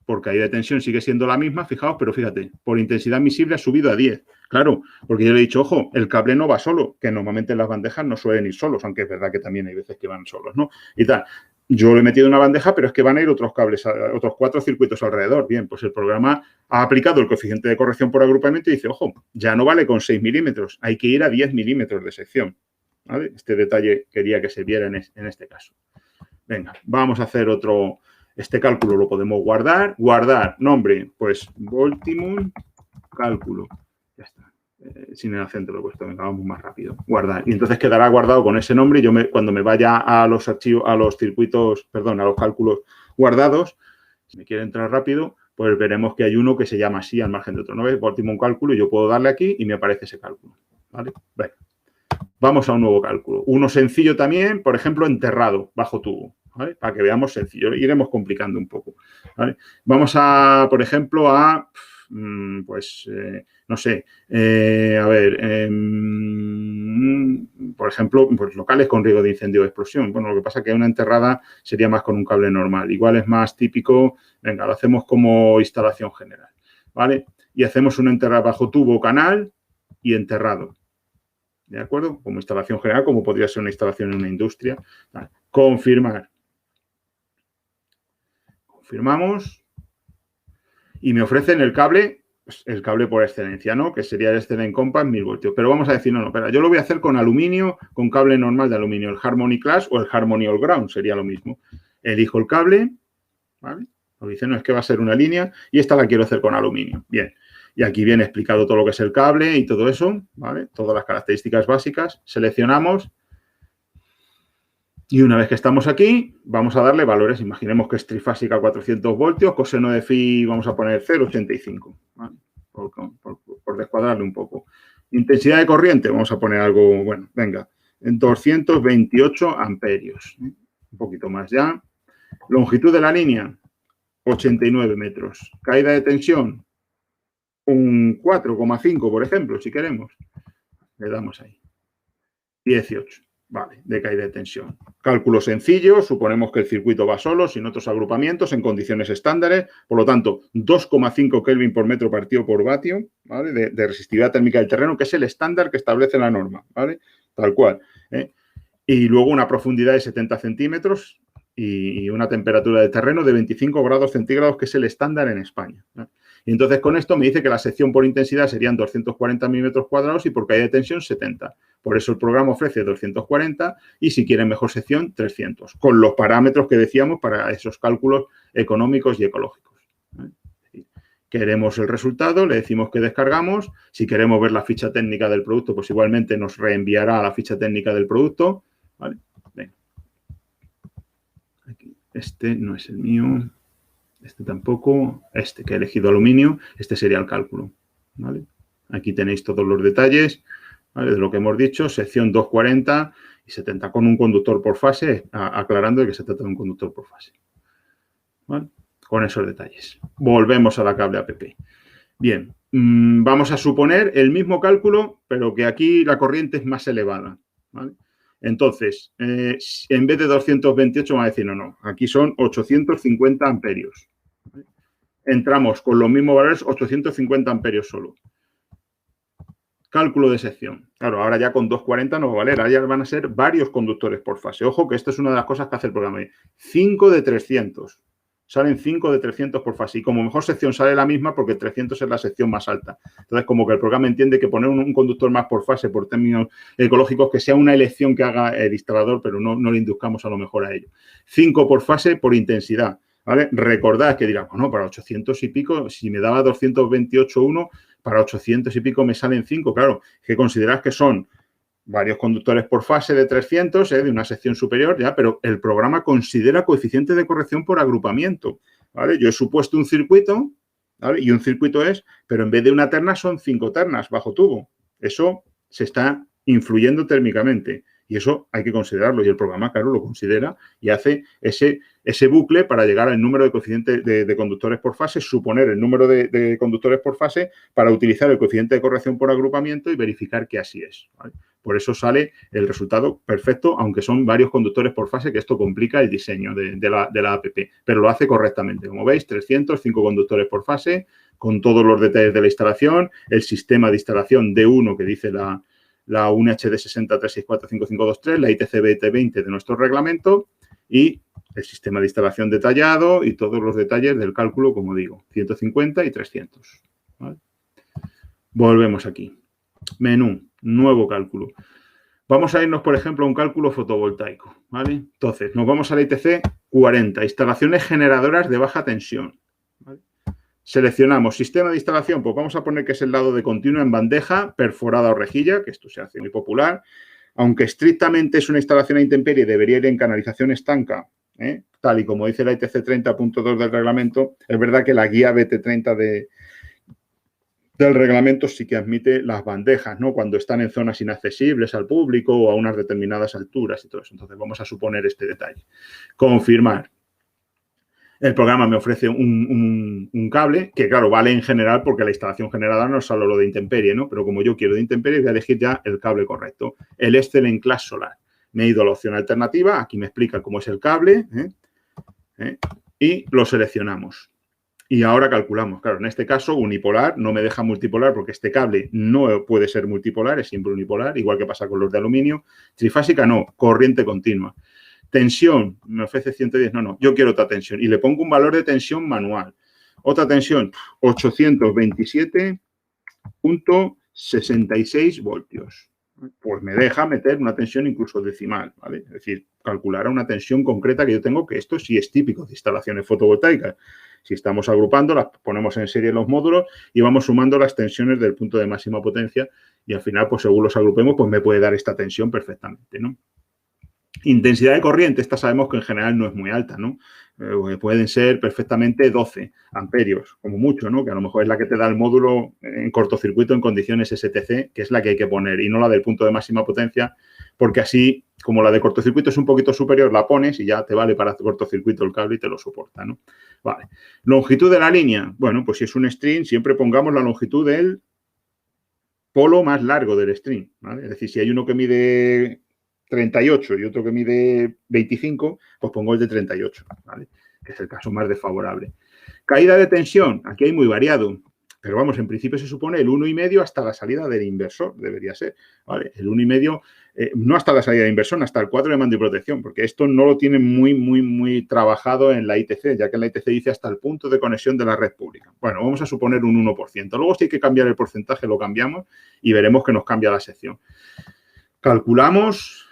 Por caída de tensión sigue siendo la misma, fijaos, pero fíjate, por intensidad admisible ha subido a 10. Claro, porque yo le he dicho, ojo, el cable no va solo, que normalmente las bandejas no suelen ir solos, aunque es verdad que también hay veces que van solos, ¿no? Y tal. Yo le he metido una bandeja, pero es que van a ir otros cables, otros 4 circuitos alrededor. Bien, pues el programa ha aplicado el coeficiente de corrección por agrupamiento y dice, ojo, ya no vale con 6 milímetros, hay que ir a 10 milímetros de sección. ¿Vale? Este detalle quería que se viera en este caso. Venga, vamos a hacer otro. Este cálculo lo podemos guardar. Guardar, nombre, pues Voltimum, cálculo. Ya está. Sin el acento lo he puesto, venga, vamos más rápido. Guardar. Y entonces quedará guardado con ese nombre y yo cuando me vaya a los archivos, a los circuitos, perdón, a los cálculos guardados, si me quiere entrar rápido, pues veremos que hay uno que se llama así al margen de otro. ¿No ves? Voltimum cálculo y yo puedo darle aquí y me aparece ese cálculo. ¿Vale? Venga. Vamos a un nuevo cálculo. Uno sencillo también, por ejemplo, enterrado bajo tubo. ¿Vale? Para que veamos sencillo, iremos complicando un poco. ¿Vale? Vamos a, por ejemplo, a, pues, no sé, a ver, por ejemplo, pues locales con riesgo de incendio o explosión. Bueno, lo que pasa es que una enterrada sería más con un cable normal. Igual es más típico, venga, lo hacemos como instalación general, ¿vale? Y hacemos una enterrada bajo tubo, canal y enterrado. ¿De acuerdo? Como instalación general, como podría ser una instalación en una industria. ¿Vale? Confirmar. Confirmamos y me ofrecen el cable, pues el cable por excelencia, ¿no? Que sería el Excel en Compass 1000 voltios. Pero vamos a decir, no, espera, yo lo voy a hacer con aluminio, con cable normal de aluminio, el Harmony Class o el Harmony All Ground, sería lo mismo. Elijo el cable, ¿vale? Lo que dice, no, es que va a ser una línea y esta la quiero hacer con aluminio. Bien. Y aquí viene explicado todo lo que es el cable y todo eso, ¿vale? Todas las características básicas. Seleccionamos. Y una vez que estamos aquí, vamos a darle valores. Imaginemos que es trifásica 400 voltios, coseno de phi vamos a poner 0,85. ¿Vale? descuadrarle un poco. Intensidad de corriente, vamos a poner algo, bueno, venga, en 228 amperios. Un poquito más ya. Longitud de la línea, 89 metros. Caída de tensión, un 4,5, por ejemplo, si queremos. Le damos ahí. 18. Vale, de caída de tensión. Cálculo sencillo, suponemos que el circuito va solo, sin otros agrupamientos, en condiciones estándares. Por lo tanto, 2,5 Kelvin por metro partido por vatio, ¿vale? De resistividad térmica del terreno, que es el estándar que establece la norma, ¿vale? Tal cual. Y luego una profundidad de 70 centímetros y una temperatura de terreno de 25 grados centígrados, que es el estándar en España, ¿no? Y entonces con esto me dice que la sección por intensidad serían 240 milímetros cuadrados y por caída de tensión 70. Por eso el programa ofrece 240 y si quieren mejor sección 300, con los parámetros que decíamos para esos cálculos económicos y ecológicos. Queremos el resultado, le decimos que descargamos. Si queremos ver la ficha técnica del producto, pues igualmente nos reenviará a la ficha técnica del producto. ¿Vale? Venga. Aquí. Este no es el mío. Este tampoco. Este que he elegido aluminio. Este sería el cálculo. ¿Vale? Aquí tenéis todos los detalles, ¿vale? De lo que hemos dicho. Sección 240 y 70 con un conductor por fase, aclarando que se trata de un conductor por fase. ¿Vale? Con esos detalles. Volvemos a la cable APP. Bien, vamos a suponer el mismo cálculo, pero que aquí la corriente es más elevada, ¿vale? Entonces, en vez de 228 vamos a decir, no, aquí son 850 amperios. ¿Vale? Entramos con los mismos valores, 850 amperios solo. Cálculo de sección. Claro, ahora ya con 240 no va a valer, ahora ya van a ser varios conductores por fase. Ojo que esto es una de las cosas que hace el programa. 5 de 300. Salen 5 de 300 por fase. Y como mejor sección sale la misma porque 300 es la sección más alta. Entonces, como que el programa entiende que poner un conductor más por fase por términos ecológicos, que sea una elección que haga el instalador, pero no le induzcamos a lo mejor a ello. 5 por fase por intensidad, ¿vale? Recordad que dirán, bueno, para 800 y pico, si me daba 228,1, para 800 y pico me salen 5. Claro, que considerad que son varios conductores por fase de 300, de una sección superior, ya, pero el programa considera coeficiente de corrección por agrupamiento, ¿vale? Yo he supuesto un circuito, ¿vale? Y un circuito es, pero en vez de una terna son 5 ternas bajo tubo. Eso se está influyendo térmicamente y eso hay que considerarlo y el programa, claro, lo considera y hace ese bucle para llegar al número de coeficientes de conductores por fase, suponer el número de conductores por fase para utilizar el coeficiente de corrección por agrupamiento y verificar que así es, ¿vale? Por eso sale el resultado perfecto, aunque son varios conductores por fase, que esto complica el diseño de la APP, pero lo hace correctamente. Como veis, 305 conductores por fase, con todos los detalles de la instalación, el sistema de instalación D1 que dice la UNHD 60364553, la ITC-BT20 de nuestro reglamento y el sistema de instalación detallado y todos los detalles del cálculo, como digo, 150 y 300. ¿Vale? Volvemos aquí. Menú, nuevo cálculo. Vamos a irnos, por ejemplo, a un cálculo fotovoltaico, ¿vale? Entonces, nos vamos a la ITC 40, instalaciones generadoras de baja tensión, ¿vale? Seleccionamos sistema de instalación, pues vamos a poner que es el lado de continua en bandeja, perforada o rejilla, que esto se hace muy popular. Aunque estrictamente es una instalación a intemperie, debería ir en canalización estanca, tal y como dice la ITC 30.2 del reglamento. Es verdad que la guía BT30 del reglamento sí que admite las bandejas, ¿no? Cuando están en zonas inaccesibles al público o a unas determinadas alturas y todo eso. Entonces, vamos a suponer este detalle. Confirmar. El programa me ofrece un cable que, claro, vale en general porque la instalación generada no es solo lo de intemperie, ¿no? Pero como yo quiero de intemperie, voy a elegir ya el cable correcto. El Excel Class Solar. Me he ido a la opción alternativa. Aquí me explica cómo es el cable. Y lo seleccionamos. Y ahora calculamos. Claro, en este caso, unipolar, no me deja multipolar porque este cable no puede ser multipolar, es siempre unipolar, igual que pasa con los de aluminio. Trifásica, no, corriente continua. Tensión, me ofrece 110, no, yo quiero otra tensión. Y le pongo un valor de tensión manual. Otra tensión, 827.66 voltios. Pues me deja meter una tensión incluso decimal, ¿vale? Es decir, calcular una tensión concreta que yo tengo, que esto sí es típico de instalaciones fotovoltaicas. Si estamos agrupando, las ponemos en serie en los módulos y vamos sumando las tensiones del punto de máxima potencia y al final, pues según los agrupemos, pues me puede dar esta tensión perfectamente, ¿no? Intensidad de corriente, esta sabemos que en general no es muy alta, ¿no? Pueden ser perfectamente 12 amperios, como mucho, ¿no? Que a lo mejor es la que te da el módulo en cortocircuito en condiciones STC, que es la que hay que poner, y no la del punto de máxima potencia, porque así, como la de cortocircuito es un poquito superior, la pones y ya te vale para cortocircuito el cable y te lo soporta, ¿no? Vale. Longitud de la línea. Bueno, pues si es un string, siempre pongamos la longitud del polo más largo del string, ¿vale? Es decir, si hay uno que mide 38 y otro que mide 25, pues pongo el de 38, ¿vale? Que es el caso más desfavorable. Caída de tensión, aquí hay muy variado, pero vamos, en principio se supone el 1,5 hasta la salida del inversor, debería ser, ¿vale? El 1,5, no hasta la salida del inversor, hasta el 4 de mando y protección, porque esto no lo tienen muy trabajado en la ITC, ya que la ITC dice hasta el punto de conexión de la red pública. Bueno, vamos a suponer un 1%. Luego si hay que cambiar el porcentaje, lo cambiamos y veremos que nos cambia la sección. Calculamos,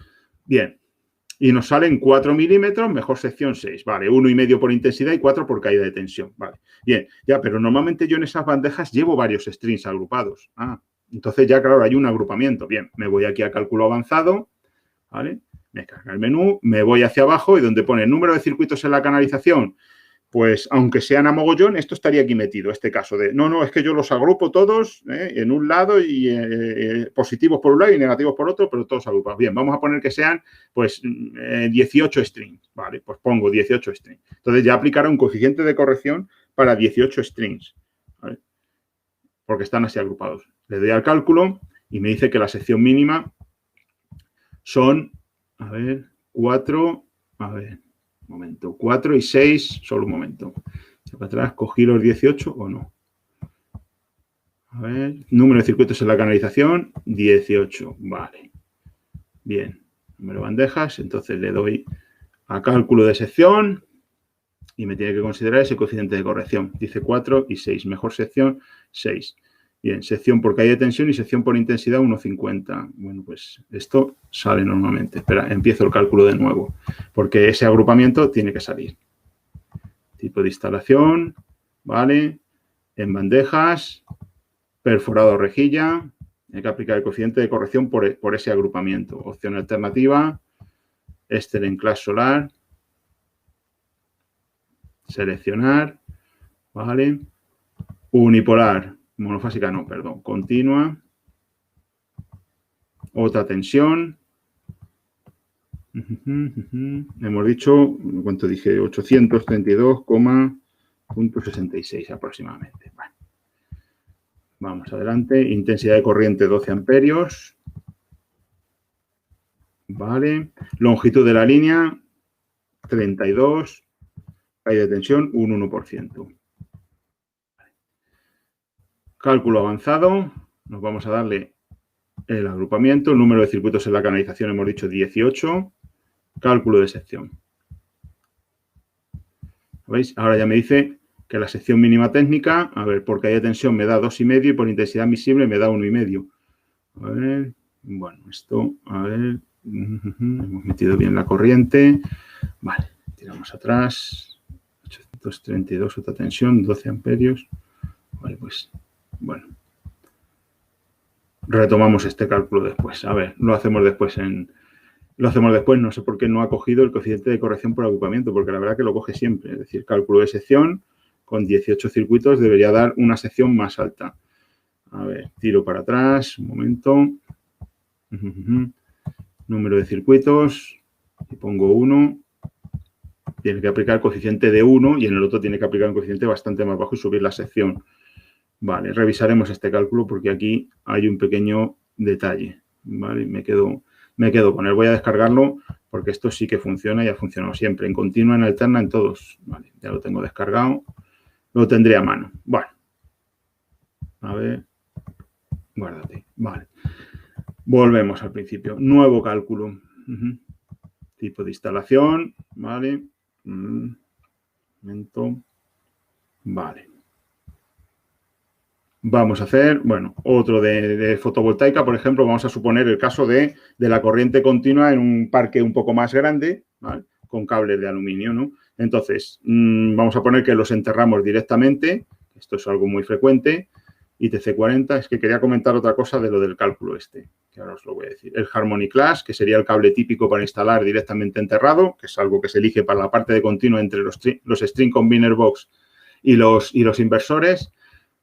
bien, y nos salen 4 milímetros, mejor sección 6, vale, 1,5 por intensidad y 4 por caída de tensión, vale. Bien, ya, pero normalmente yo en esas bandejas llevo varios strings agrupados. Entonces ya, claro, hay un agrupamiento. Bien, me voy aquí a cálculo avanzado, ¿vale? Me carga el menú, me voy hacia abajo y donde pone el número de circuitos en la canalización, pues aunque sean a mogollón, esto estaría aquí metido, este caso de, no, es que yo los agrupo todos en un lado y positivos por un lado y negativos por otro, pero todos agrupados. Bien, vamos a poner que sean, pues, 18 strings, ¿vale? Pues pongo 18 strings. Entonces ya aplicará un coeficiente de corrección para 18 strings, ¿vale? Porque están así agrupados. Le doy al cálculo y me dice que la sección mínima son, 4, un momento, 4 y 6, solo un momento. Para atrás, ¿cogí los 18 o no? A ver, número de circuitos en la canalización, 18, vale. Bien, número de bandejas, entonces le doy a cálculo de sección y me tiene que considerar ese coeficiente de corrección. Dice 4 y 6, mejor sección, 6. Bien, sección por caída de tensión y sección por intensidad 1,50. Bueno, pues esto sale normalmente. Espera, empiezo el cálculo de nuevo, porque ese agrupamiento tiene que salir. Tipo de instalación, ¿vale? En bandejas, perforado o rejilla. Hay que aplicar el coeficiente de corrección por ese agrupamiento. Opción alternativa, en clase solar. Seleccionar, ¿vale? Unipolar. Monofásica no, perdón, continua, otra tensión, hemos dicho, ¿cuánto dije? 832,66 aproximadamente. Bueno. Vamos adelante, intensidad de corriente 12 amperios, vale, longitud de la línea 32, caída de tensión un 1%. Cálculo avanzado, nos vamos a darle el agrupamiento, el número de circuitos en la canalización hemos dicho 18, cálculo de sección. ¿Veis? Ahora ya me dice que la sección mínima técnica, a ver, por caída de tensión me da 2,5 y por intensidad visible me da 1,5. A ver, bueno, esto, a ver, hemos metido bien la corriente. Vale, tiramos atrás, 832, otra tensión, 12 amperios. Vale, pues, bueno. Retomamos este cálculo después. A ver, lo hacemos después, no sé por qué no ha cogido el coeficiente de corrección por agrupamiento, porque la verdad que lo coge siempre. Es decir, cálculo de sección con 18 circuitos debería dar una sección más alta. A ver, tiro para atrás, un momento. Número de circuitos, y pongo 1. Tiene que aplicar el coeficiente de 1 y en el otro tiene que aplicar un coeficiente bastante más bajo y subir la sección. Vale, revisaremos este cálculo porque aquí hay un pequeño detalle. Vale, me quedo con él. Voy a descargarlo porque esto sí que funciona y ha funcionado siempre. En continua, en alterna, en todos. Vale, ya lo tengo descargado. Lo tendré a mano. Bueno. A ver. Guárdate. Vale. Volvemos al principio. Nuevo cálculo. Tipo de instalación. Vale. Momento. Vale. Vamos a hacer, bueno, otro de fotovoltaica, por ejemplo, vamos a suponer el caso de la corriente continua en un parque un poco más grande, ¿vale? Con cables de aluminio, ¿no? Entonces, vamos a poner que los enterramos directamente, esto es algo muy frecuente, ITC 40, es que quería comentar otra cosa de lo del cálculo este, que ahora os lo voy a decir. El Harmony Class, que sería el cable típico para instalar directamente enterrado, que es algo que se elige para la parte de continuo entre los String Combiner Box y los inversores,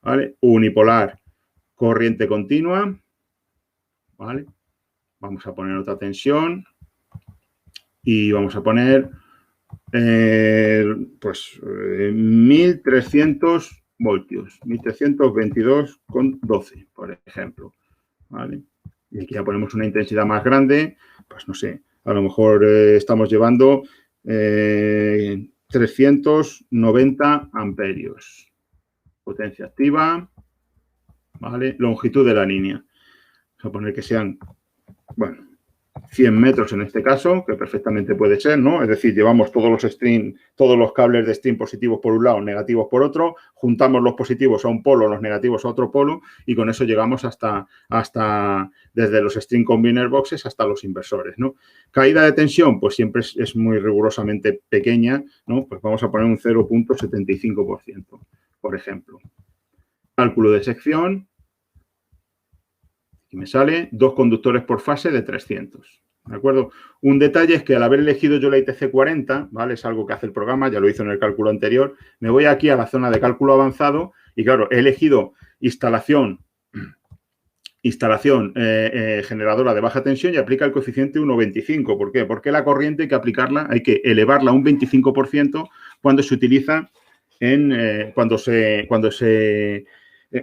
¿vale? Unipolar, corriente continua, ¿vale? Vamos a poner otra tensión y vamos a poner, 1300 voltios, 1322,12, por ejemplo, ¿vale? Y aquí ya ponemos una intensidad más grande, pues no sé, a lo mejor estamos llevando 390 amperios. Potencia activa, ¿vale? Longitud de la línea. Vamos a poner que sean, bueno, 100 metros en este caso, que perfectamente puede ser, ¿no? Es decir, llevamos todos los cables de string positivos por un lado, negativos por otro, juntamos los positivos a un polo, los negativos a otro polo y con eso llegamos hasta desde los string combiner boxes hasta los inversores, ¿no? Caída de tensión, pues siempre es muy rigurosamente pequeña, ¿no? Pues vamos a poner un 0,75%, por ejemplo. Cálculo de sección. Y me sale 2 conductores por fase de 300. ¿De acuerdo? Un detalle es que al haber elegido yo la ITC40, ¿vale? Es algo que hace el programa, ya lo hizo en el cálculo anterior. Me voy aquí a la zona de cálculo avanzado y, claro, he elegido instalación generadora de baja tensión y aplica el coeficiente 1,25. ¿Por qué? Porque la corriente hay que aplicarla, hay que elevarla un 25% cuando se utiliza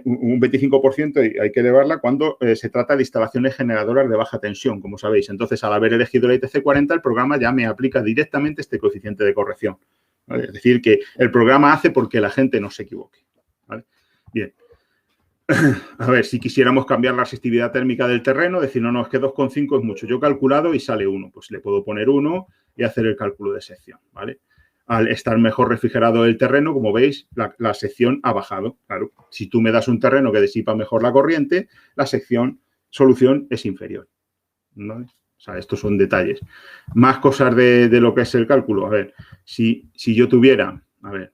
un 25% hay que elevarla cuando se trata de instalaciones generadoras de baja tensión, como sabéis. Entonces, al haber elegido la ITC40, el programa ya me aplica directamente este coeficiente de corrección, ¿vale? Es decir, que el programa hace porque la gente no se equivoque, ¿vale? Bien. A ver, si quisiéramos cambiar la resistividad térmica del terreno, decir, no, es que 2,5 es mucho. Yo he calculado y sale 1. Pues le puedo poner 1 y hacer el cálculo de sección, ¿vale? Al estar mejor refrigerado el terreno, como veis, la sección ha bajado. Claro, si tú me das un terreno que disipa mejor la corriente, la solución es inferior, ¿no? O sea, estos son detalles. Más cosas de lo que es el cálculo. A ver, si yo tuviera, a ver,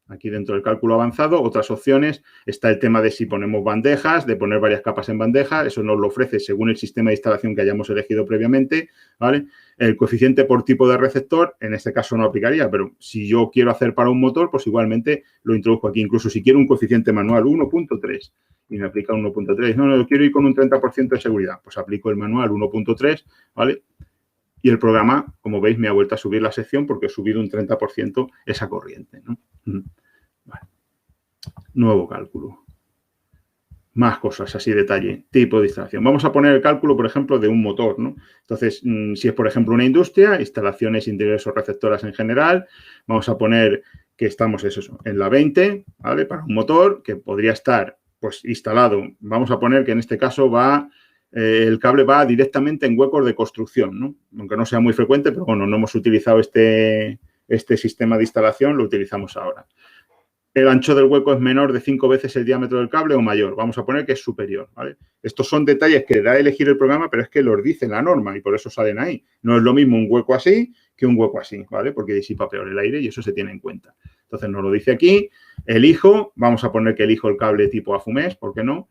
aquí dentro del cálculo avanzado, otras opciones, está el tema de si ponemos bandejas, de poner varias capas en bandeja, eso nos lo ofrece según el sistema de instalación que hayamos elegido previamente, ¿vale? El coeficiente por tipo de receptor, en este caso no aplicaría, pero si yo quiero hacer para un motor, pues igualmente lo introduzco aquí. Incluso si quiero un coeficiente manual 1,3 y me aplica 1,3, no, quiero ir con un 30% de seguridad, pues aplico el manual 1,3, ¿vale? Y el programa, como veis, me ha vuelto a subir la sección porque he subido un 30% esa corriente, ¿no? Vale. Nuevo cálculo. Más cosas, así detalle. Tipo de instalación. Vamos a poner el cálculo, por ejemplo, de un motor, ¿no? Entonces, si es, por ejemplo, una industria, instalaciones interiores o receptoras en general, vamos a poner que estamos en la 20, ¿vale? Para un motor que podría estar, pues, instalado. Vamos a poner que en este caso el cable va directamente en huecos de construcción, ¿no? Aunque no sea muy frecuente, pero bueno, no hemos utilizado este sistema de instalación, lo utilizamos ahora. El ancho del hueco es menor de 5 veces el diámetro del cable o mayor. Vamos a poner que es superior, ¿vale? Estos son detalles que da a elegir el programa, pero es que los dice la norma y por eso salen ahí. No es lo mismo un hueco así que un hueco así, ¿vale? Porque disipa peor el aire y eso se tiene en cuenta. Entonces, nos lo dice aquí. Elijo, vamos a poner que elijo el cable tipo AFUMES, ¿por qué no?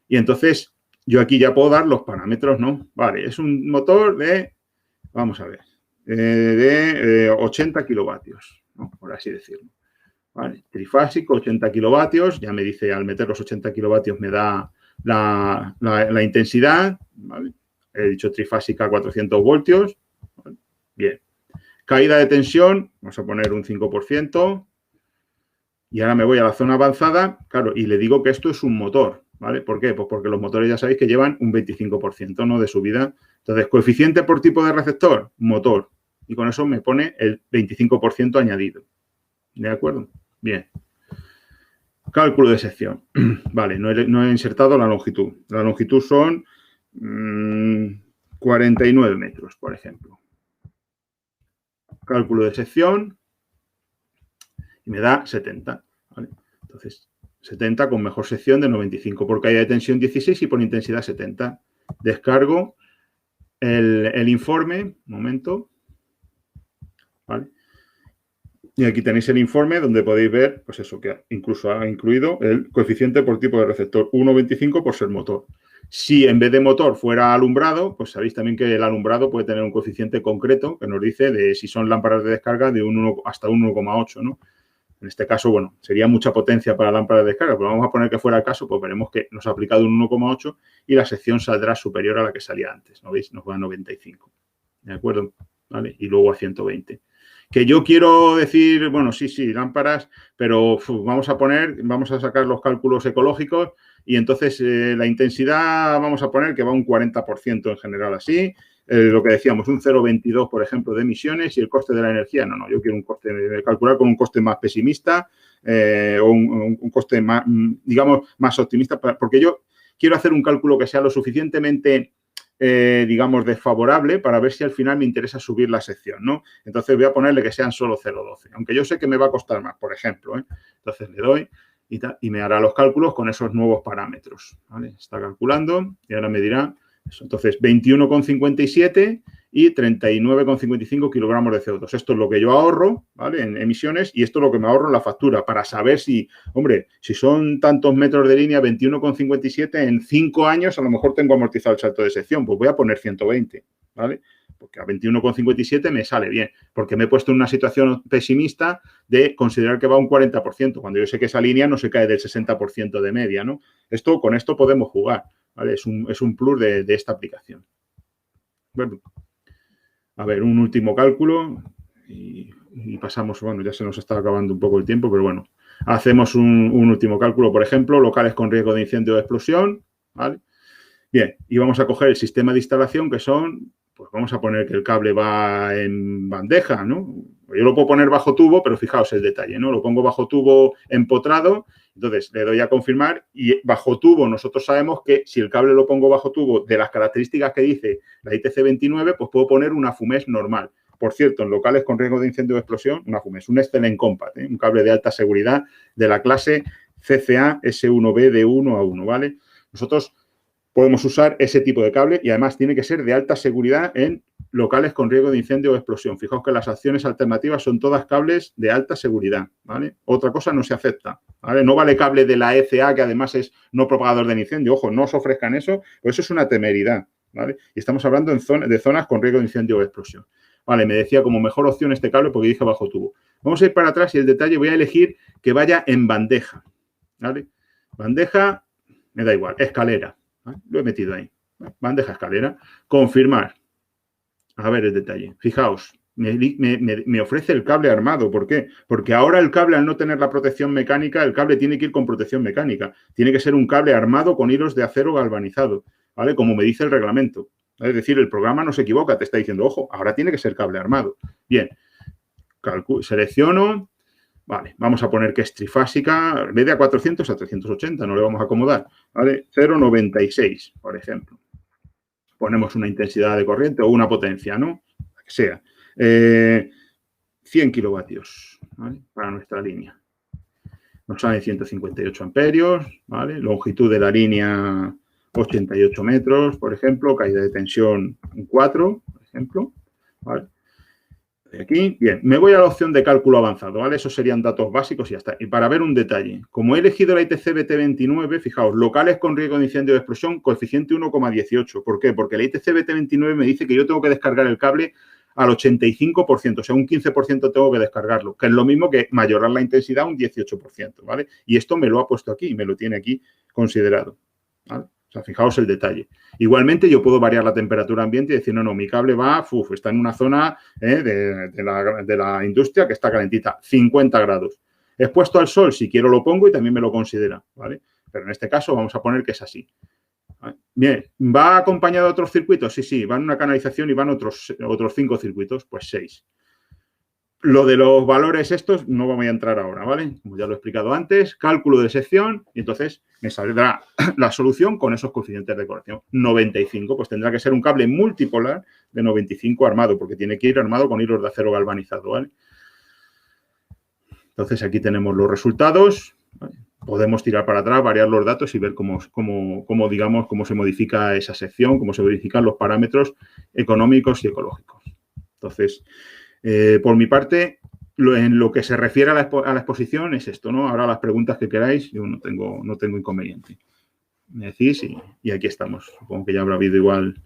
Y entonces, yo aquí ya puedo dar los parámetros, ¿no? Vale, es un motor de, vamos a ver, de 80 kilovatios, ¿no? Por así decirlo. ¿Vale? Trifásico, 80 kilovatios, ya me dice, al meter los 80 kilovatios me da la intensidad, ¿vale? He dicho trifásica 400 voltios, ¿vale? Bien. Caída de tensión, vamos a poner un 5%, y ahora me voy a la zona avanzada, claro, y le digo que esto es un motor, ¿vale? ¿Por qué? Pues porque los motores ya sabéis que llevan un 25%, ¿no? De subida. Entonces, coeficiente por tipo de receptor, motor, y con eso me pone el 25% añadido, ¿de acuerdo? Bien. Cálculo de sección. Vale, no he insertado la longitud. La longitud son 49 metros, por ejemplo. Cálculo de sección y me da 70. ¿Vale? Entonces, 70 con mejor sección de 95 por caída de tensión 16 y por intensidad 70. Descargo el informe. Un momento. ¿Vale? Y aquí tenéis el informe donde podéis ver, pues eso, que incluso ha incluido el coeficiente por tipo de receptor, 1,25 por ser motor. Si en vez de motor fuera alumbrado, pues sabéis también que el alumbrado puede tener un coeficiente concreto que nos dice de si son lámparas de descarga de un 1 hasta un 1,8, ¿no? En este caso, bueno, sería mucha potencia para lámparas de descarga, pero vamos a poner que fuera el caso, pues veremos que nos ha aplicado un 1,8 y la sección saldrá superior a la que salía antes, ¿no veis? Nos va a 95, ¿de acuerdo? ¿Vale? Y luego a 120. Que yo quiero decir, bueno, sí, lámparas, pero vamos a sacar los cálculos ecológicos y entonces la intensidad vamos a poner que va un 40% en general así. Lo que decíamos, un 0,22, por ejemplo, de emisiones y el coste de la energía. No, yo quiero un coste, calcular con un coste más pesimista o un coste más, digamos, más optimista, porque yo quiero hacer un cálculo que sea lo suficientemente digamos, desfavorable para ver si al final me interesa subir la sección, ¿no? Entonces voy a ponerle que sean solo 0,12, aunque yo sé que me va a costar más, por ejemplo, ¿eh? Entonces le doy y me hará los cálculos con esos nuevos parámetros, ¿vale? Está calculando y ahora me dirá eso. Entonces, 21,57 y 39,55 kilogramos de CO2. Esto es lo que yo ahorro, ¿vale? En emisiones y esto es lo que me ahorro en la factura para saber si, hombre, si son tantos metros de línea, 21,57, en 5 años a lo mejor tengo amortizado el salto de sección, pues voy a poner 120, ¿vale? Porque a 21,57 me sale bien, porque me he puesto en una situación pesimista de considerar que va un 40%, cuando yo sé que esa línea no se cae del 60% de media, ¿no? Con esto podemos jugar, ¿vale? Es un plus de esta aplicación. Bueno, a ver, un último cálculo y pasamos, bueno, ya se nos está acabando un poco el tiempo, pero bueno, hacemos un último cálculo, por ejemplo, locales con riesgo de incendio o de explosión, ¿vale? Bien, y vamos a coger el sistema de instalación que son, pues vamos a poner que el cable va en bandeja, ¿no? Yo lo puedo poner bajo tubo, pero fijaos el detalle, ¿no? Lo pongo bajo tubo empotrado, entonces le doy a confirmar y bajo tubo nosotros sabemos que si el cable lo pongo bajo tubo de las características que dice la ITC 29, pues puedo poner una FUMES normal. Por cierto, en locales con riesgo de incendio o explosión, una FUMES, un Excelent Compact, un cable de alta seguridad de la clase CCA S1B de 1 a 1, ¿vale? Nosotros podemos usar ese tipo de cable y además tiene que ser de alta seguridad en locales con riesgo de incendio o explosión. Fijaos que las acciones alternativas son todas cables de alta seguridad, ¿vale? Otra cosa no se acepta, ¿vale? No vale cable de la ECA, que además es no propagador del incendio. Ojo, no os ofrezcan eso, pues eso es una temeridad, ¿vale? Y estamos hablando de zonas con riesgo de incendio o explosión. Vale, me decía como mejor opción este cable porque dije bajo tubo. Vamos a ir para atrás y el detalle voy a elegir que vaya en bandeja, ¿vale? Bandeja, me da igual, escalera. Lo he metido ahí. Bandeja escalera. Confirmar. A ver el detalle. Fijaos, me ofrece el cable armado. ¿Por qué? Porque ahora el cable, al no tener la protección mecánica, el cable tiene que ir con protección mecánica. Tiene que ser un cable armado con hilos de acero galvanizado, ¿vale? Como me dice el reglamento. Es decir, el programa no se equivoca, te está diciendo, ojo, ahora tiene que ser cable armado. Bien. Selecciono. Vale, vamos a poner que es trifásica, media a 400 a 380, no le vamos a acomodar, ¿vale? 0,96, por ejemplo. Ponemos una intensidad de corriente o una potencia, ¿no? La que sea. 100 kilovatios, ¿vale? Para nuestra línea. Nos salen 158 amperios, ¿vale? Longitud de la línea 88 metros, por ejemplo. Caída de tensión 4, por ejemplo, ¿vale? Aquí, bien, me voy a la opción de cálculo avanzado, ¿vale? Esos serían datos básicos y ya está. Y para ver un detalle, como he elegido la ITC BT29, fijaos, locales con riesgo de incendio o de explosión, coeficiente 1,18. ¿Por qué? Porque la ITC BT29 me dice que yo tengo que descargar el cable al 85%, o sea, un 15% tengo que descargarlo, que es lo mismo que mayorar la intensidad un 18%, ¿vale? Y esto me lo ha puesto aquí, me lo tiene aquí considerado, ¿vale? O sea, fijaos el detalle. Igualmente, yo puedo variar la temperatura ambiente y decir, no, mi cable va, está en una zona de la industria que está calentita, 50 grados. Expuesto al sol, si quiero lo pongo y también me lo considera, ¿vale? Pero en este caso vamos a poner que es así. ¿Vale? Bien, ¿va acompañado de otros circuitos? Sí, va en una canalización y van otros 5 circuitos, pues 6. Lo de los valores estos no vamos a entrar ahora, ¿vale? Como ya lo he explicado antes, cálculo de sección y entonces me saldrá la solución con esos coeficientes de corrección. 95, pues tendrá que ser un cable multipolar de 95 armado, porque tiene que ir armado con hilos de acero galvanizado, ¿vale? Entonces aquí tenemos los resultados, ¿vale? Podemos tirar para atrás, variar los datos y ver cómo se modifica esa sección, cómo se modifican los parámetros económicos y ecológicos. Entonces, por mi parte, en lo que se refiere a la exposición es esto, ¿no? Ahora las preguntas que queráis, yo no tengo inconveniente. me decís y aquí estamos. Supongo que ya habrá habido igual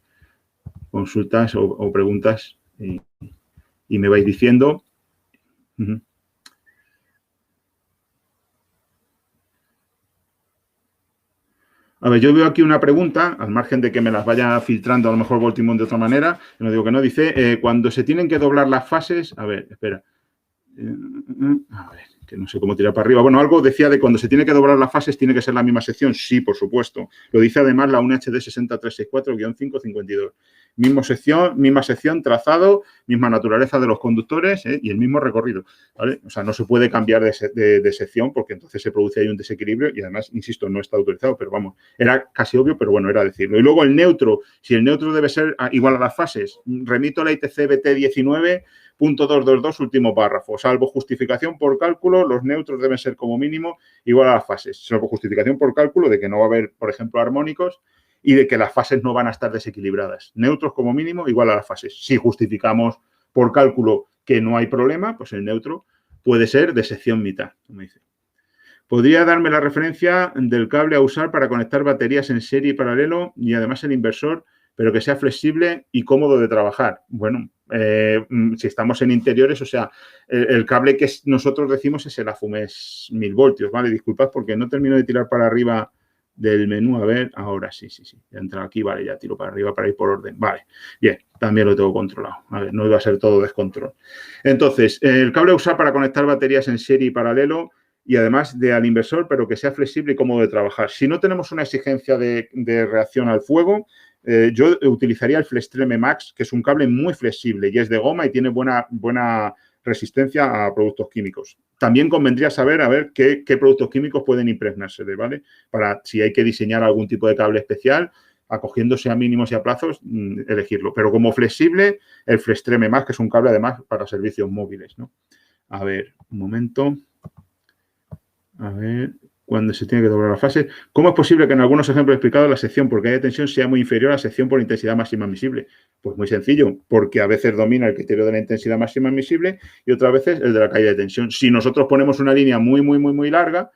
consultas o preguntas y me vais diciendo. A ver, yo veo aquí una pregunta, al margen de que me las vaya filtrando a lo mejor Voltimón de otra manera, no digo que no, dice, cuando se tienen que doblar las fases, a ver, espera, a ver, que no sé cómo tirar para arriba. Bueno, algo decía de cuando se tiene que doblar las fases, ¿tiene que ser la misma sección? Sí, por supuesto. Lo dice además la UNHD 60364-552. Misma sección, trazado, misma naturaleza de los conductores y el mismo recorrido, ¿vale? O sea, no se puede cambiar de sección porque entonces se produce ahí un desequilibrio y además, insisto, no está autorizado, pero vamos, era casi obvio, pero bueno, era decirlo. Y luego el neutro, si el neutro debe ser igual a las fases, remito a la ITC BT 19.222, último párrafo. Salvo justificación por cálculo, los neutros deben ser como mínimo igual a las fases. Salvo justificación por cálculo de que no va a haber, por ejemplo, armónicos y de que las fases no van a estar desequilibradas. Neutros como mínimo igual a las fases. Si justificamos por cálculo que no hay problema, pues el neutro puede ser de sección mitad, como dice. ¿Podría darme la referencia del cable a usar para conectar baterías en serie y paralelo y además el inversor, pero que sea flexible y cómodo de trabajar? Bueno, si estamos en interiores, o sea, el cable que nosotros decimos es el AFUMES 1000 voltios, ¿vale? Disculpad porque no termino de tirar para arriba del menú. A ver, ahora sí. Ya he entrado aquí, vale, ya tiro para arriba para ir por orden. Vale, bien, también lo tengo controlado. A ver, no iba a ser todo descontrol. Entonces, el cable a usar para conectar baterías en serie y paralelo y además al inversor, pero que sea flexible y cómodo de trabajar. Si no tenemos una exigencia de reacción al fuego, yo utilizaría el Flextreme Max, que es un cable muy flexible y es de goma y tiene buena resistencia a productos químicos. También convendría saber a ver qué productos químicos pueden impregnarse, ¿vale? Para si hay que diseñar algún tipo de cable especial, acogiéndose a mínimos y a plazos, elegirlo. Pero como flexible, el Flextreme Max, que es un cable además para servicios móviles, ¿no? A ver, un momento. A ver, cuando se tiene que doblar la fase. ¿Cómo es posible que en algunos ejemplos explicados la sección por caída de tensión sea muy inferior a la sección por intensidad máxima admisible? Pues muy sencillo, porque a veces domina el criterio de la intensidad máxima admisible y otras veces el de la caída de tensión. Si nosotros ponemos una línea muy larga,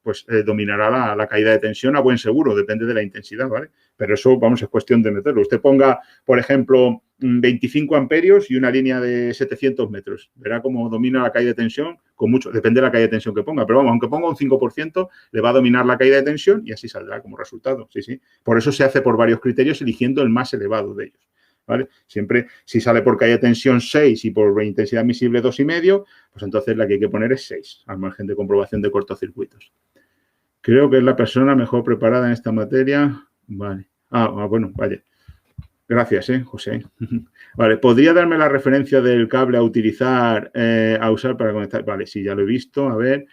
pues dominará la caída de tensión a buen seguro, depende de la intensidad, ¿vale? Pero eso, vamos, es cuestión de meterlo. Usted ponga, por ejemplo, 25 amperios y una línea de 700 metros. Verá cómo domina la caída de tensión con mucho, depende de la caída de tensión que ponga. Pero vamos, aunque ponga un 5%, le va a dominar la caída de tensión y así saldrá como resultado. Sí. Por eso se hace por varios criterios eligiendo el más elevado de ellos, ¿vale? Siempre, si sale por caída de tensión 6 y por intensidad admisible 2,5, pues entonces la que hay que poner es 6, al margen de comprobación de cortocircuitos. Creo que es la persona mejor preparada en esta materia. Vale. Bueno, vaya. Gracias, José. Vale, ¿podría darme la referencia del cable a utilizar, a usar para conectar? Vale, sí, ya lo he visto. A ver.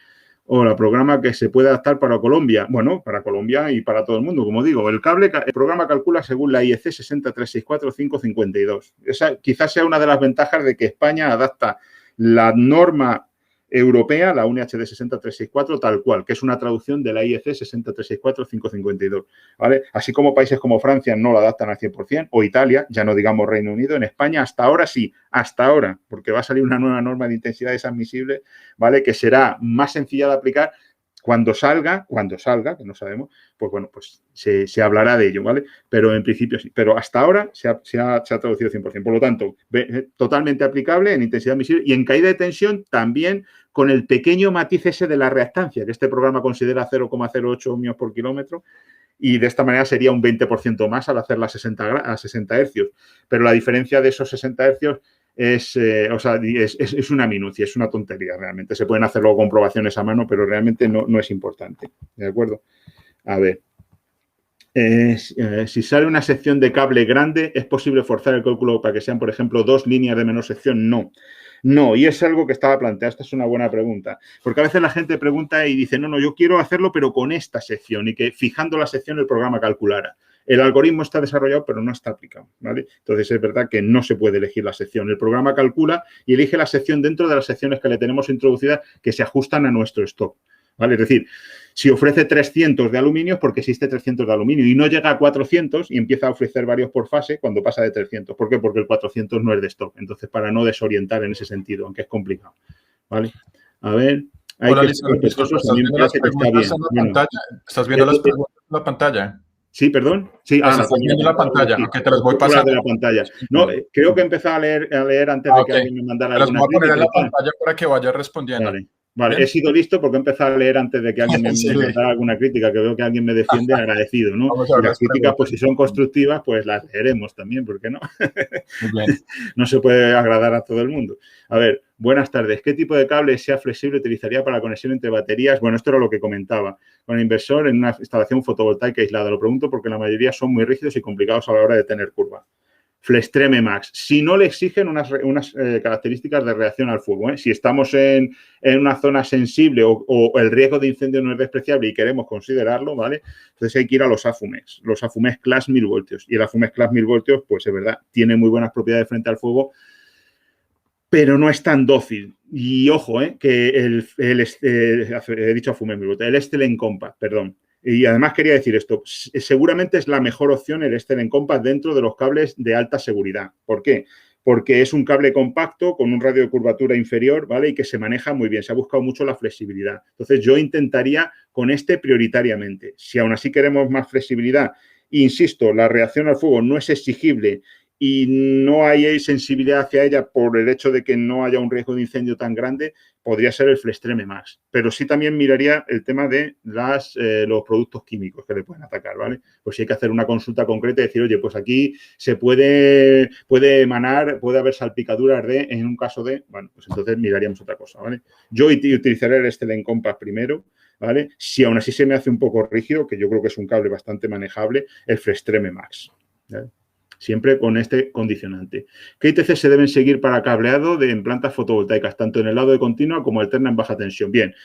Hola, programa que se puede adaptar para Colombia. Bueno, para Colombia y para todo el mundo, como digo. El programa calcula según la IEC 6364552. Esa quizás sea una de las ventajas de que España adapta la norma europea, la UNHD 60364, tal cual, que es una traducción de la IEC 6364552, ¿vale? Así como países como Francia no lo adaptan al 100%, o Italia, ya no digamos Reino Unido, en España hasta ahora sí, hasta ahora, porque va a salir una nueva norma de intensidades admisibles, ¿vale? Que será más sencilla de aplicar. Cuando salga, que no sabemos, pues bueno, pues se hablará de ello, ¿vale? Pero en principio sí. Pero hasta ahora se ha traducido 100%. Por lo tanto, totalmente aplicable en intensidad admisible y en caída de tensión también con el pequeño matiz ese de la reactancia, que este programa considera 0,08 ohmios por kilómetro y de esta manera sería un 20% más al hacerla a 60 hercios. Pero la diferencia de esos 60 hercios es una minucia, es una tontería realmente. Se pueden hacer luego comprobaciones a mano, pero realmente no es importante. ¿De acuerdo? A ver. Si sale una sección de cable grande, ¿es posible forzar el cálculo para que sean, por ejemplo, 2 líneas de menor sección? No, y es algo que estaba planteado. Esta es una buena pregunta. Porque a veces la gente pregunta y dice, no, yo quiero hacerlo, pero con esta sección y que fijando la sección el programa calculara. El algoritmo está desarrollado, pero no está aplicado, ¿vale? Entonces, es verdad que no se puede elegir la sección. El programa calcula y elige la sección dentro de las secciones que le tenemos introducidas que se ajustan a nuestro stock, ¿vale? Es decir, si ofrece 300 de aluminio es porque existe 300 de aluminio y no llega a 400 y empieza a ofrecer varios por fase cuando pasa de 300. ¿Por qué? Porque el 400 no es de stock. Entonces, para no desorientar en ese sentido, aunque es complicado, ¿vale? A ver... Hola, Lisa, disculpa, ¿estás viendo las preguntas en la pantalla? ¿Estás viendo las preguntas la pantalla. Sí, perdón. Sí, Estás viendo la pantalla, sí, aunque te los voy estructuras pasando. de la pantalla. No, creo que empecé a leer antes de que Ok. alguien me mandara Te los alguna voy a poner en crítica la y tal. pantalla para que vayas respondiendo. Vale, vale. ¿Bien? He sido listo porque he empezado a leer antes de que alguien me Sí. mandara alguna crítica, que veo que alguien me defiende, agradecido, ¿no? Vamos a Y ver las las críticas, pues preguntas. si son constructivas, pues las leeremos también, ¿por qué no? Muy bien. No se puede agradar a todo el mundo. A ver, buenas tardes. ¿Qué tipo de cable sea flexible utilizaría para la conexión entre baterías? Bueno, esto era lo que comentaba. Con el inversor en una instalación fotovoltaica aislada. Lo pregunto porque la mayoría son muy rígidos y complicados a la hora de tener curva. Flextreme Max, si no le exigen unas características de reacción al fuego. Si estamos en una zona sensible o el riesgo de incendio no es despreciable y queremos considerarlo, ¿vale? Entonces hay que ir a los AFUMEX Class 1000 voltios. Y el AFUMEX Class 1000 voltios, pues es verdad, tiene muy buenas propiedades frente al fuego, pero no es tan dócil. Y ojo, que he dicho AFUMEX 1000 voltios, el Stelen Compact, perdón. Y además quería decir esto, seguramente es la mejor opción el Stelen Compact dentro de los cables de alta seguridad. ¿Por qué? Porque es un cable compacto con un radio de curvatura inferior, ¿vale? Y que se maneja muy bien, se ha buscado mucho la flexibilidad. Entonces yo intentaría con este prioritariamente. Si aún así queremos más flexibilidad, insisto, la reacción al fuego no es exigible y no hay sensibilidad hacia ella por el hecho de que no haya un riesgo de incendio tan grande, podría ser el Flextreme Max. Pero sí también miraría el tema de los productos químicos que le pueden atacar, ¿vale? Pues si hay que hacer una consulta concreta y decir, oye, pues aquí se puede emanar, puede haber salpicaduras en un caso de, bueno, pues entonces miraríamos otra cosa, ¿vale? Yo utilizaré el Stelen Compact primero, ¿vale? Si aún así se me hace un poco rígido, que yo creo que es un cable bastante manejable, el Flextreme Max, ¿vale? Siempre con este condicionante. ¿Qué ITC se deben seguir para cableado en plantas fotovoltaicas, tanto en el lado de continua como alterna en baja tensión? Bien,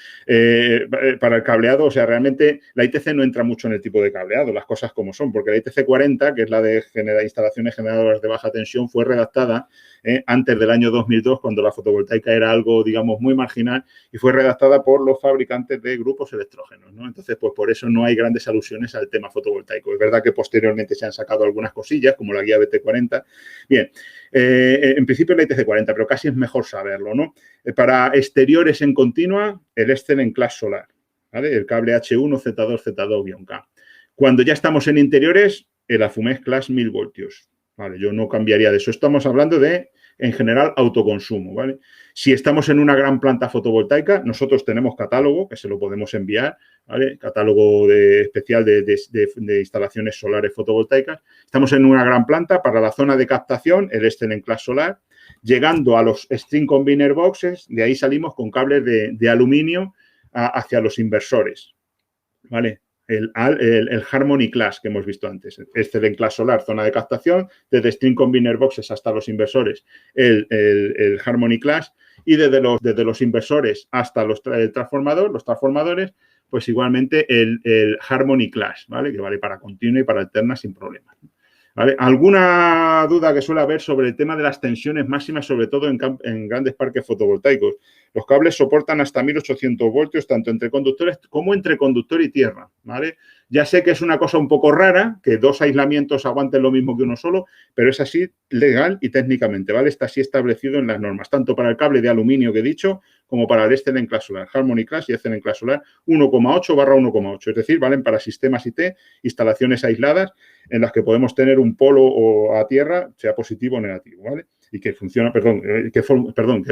para el cableado, o sea, realmente la ITC no entra mucho en el tipo de cableado, las cosas como son, porque la ITC 40, que es la de instalaciones generadoras de baja tensión, fue redactada antes del año 2002, cuando la fotovoltaica era algo, digamos, muy marginal, y fue redactada por los fabricantes de grupos electrógenos, ¿no? Entonces, pues por eso no hay grandes alusiones al tema fotovoltaico. Es verdad que posteriormente se han sacado algunas cosillas, como la guía BT40. Bien, en principio la ITC40, pero casi es mejor saberlo, ¿no? Para exteriores en continua, el Stelen Class Solar, ¿vale? El cable H1, Z2, Z2-K. Cuando ya estamos en interiores, el AFUMEX Class 1000 voltios. Vale, yo no cambiaría de eso. Estamos hablando de, en general, autoconsumo, ¿vale? Si estamos en una gran planta fotovoltaica, nosotros tenemos catálogo, que se lo podemos enviar, ¿vale? Catálogo especial de instalaciones solares fotovoltaicas. Estamos en una gran planta para la zona de captación, el Stelen Class Solar. Llegando a los String Combiner Boxes, de ahí salimos con cables de aluminio hacia los inversores, ¿vale? El Harmony Class que hemos visto antes, Stelen Class Solar, zona de captación, desde String Combiner Boxes hasta los inversores, el Harmony Class, y desde los inversores hasta los transformadores, pues igualmente el Harmony Class, ¿vale? Que vale para continua y para alterna sin problemas. ¿Vale? ¿Alguna duda que suele haber sobre el tema de las tensiones máximas, sobre todo en grandes parques fotovoltaicos? Los cables soportan hasta 1800 voltios, tanto entre conductores como entre conductor y tierra, ¿vale? Ya sé que es una cosa un poco rara, que dos aislamientos aguanten lo mismo que uno solo, pero es así legal y técnicamente, ¿vale? Está así establecido en las normas, tanto para el cable de aluminio que he dicho, como para el Stelen Class Solar, Harmony Class y Stelen Class Solar 1,8/1,8, es decir, valen para sistemas IT, instalaciones aisladas, en las que podemos tener un polo o a tierra, sea positivo o negativo, ¿vale? Y que funciona, que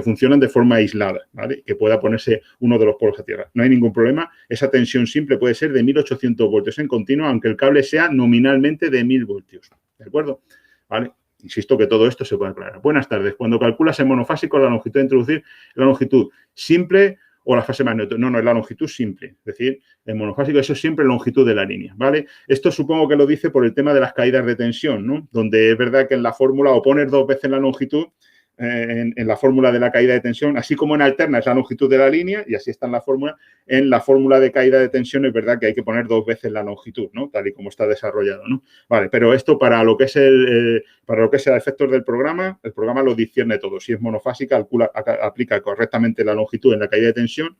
funcionan de forma aislada, ¿vale? Que pueda ponerse uno de los polos a tierra. No hay ningún problema. Esa tensión simple puede ser de 1800 voltios en continua, aunque el cable sea nominalmente de 1000 voltios. ¿De acuerdo? ¿Vale? Insisto que todo esto se puede aclarar. Buenas tardes. Cuando calculas en monofásico la longitud de introducir, la longitud simple o la fase más neutra. No, es la longitud simple. Es decir, en monofásico eso es siempre longitud de la línea, ¿vale? Esto supongo que lo dice por el tema de las caídas de tensión, ¿no? Donde es verdad que en la fórmula o poner dos veces la longitud en la fórmula de la caída de tensión, así como en alterna es la longitud de la línea, y así está en la fórmula de caída de tensión es verdad que hay que poner dos veces la longitud, ¿no? Tal y como está desarrollado, ¿no? Vale, pero esto para lo que es a efectos del programa, el programa lo discierne todo. Si es monofásica, aplica correctamente la longitud en la caída de tensión,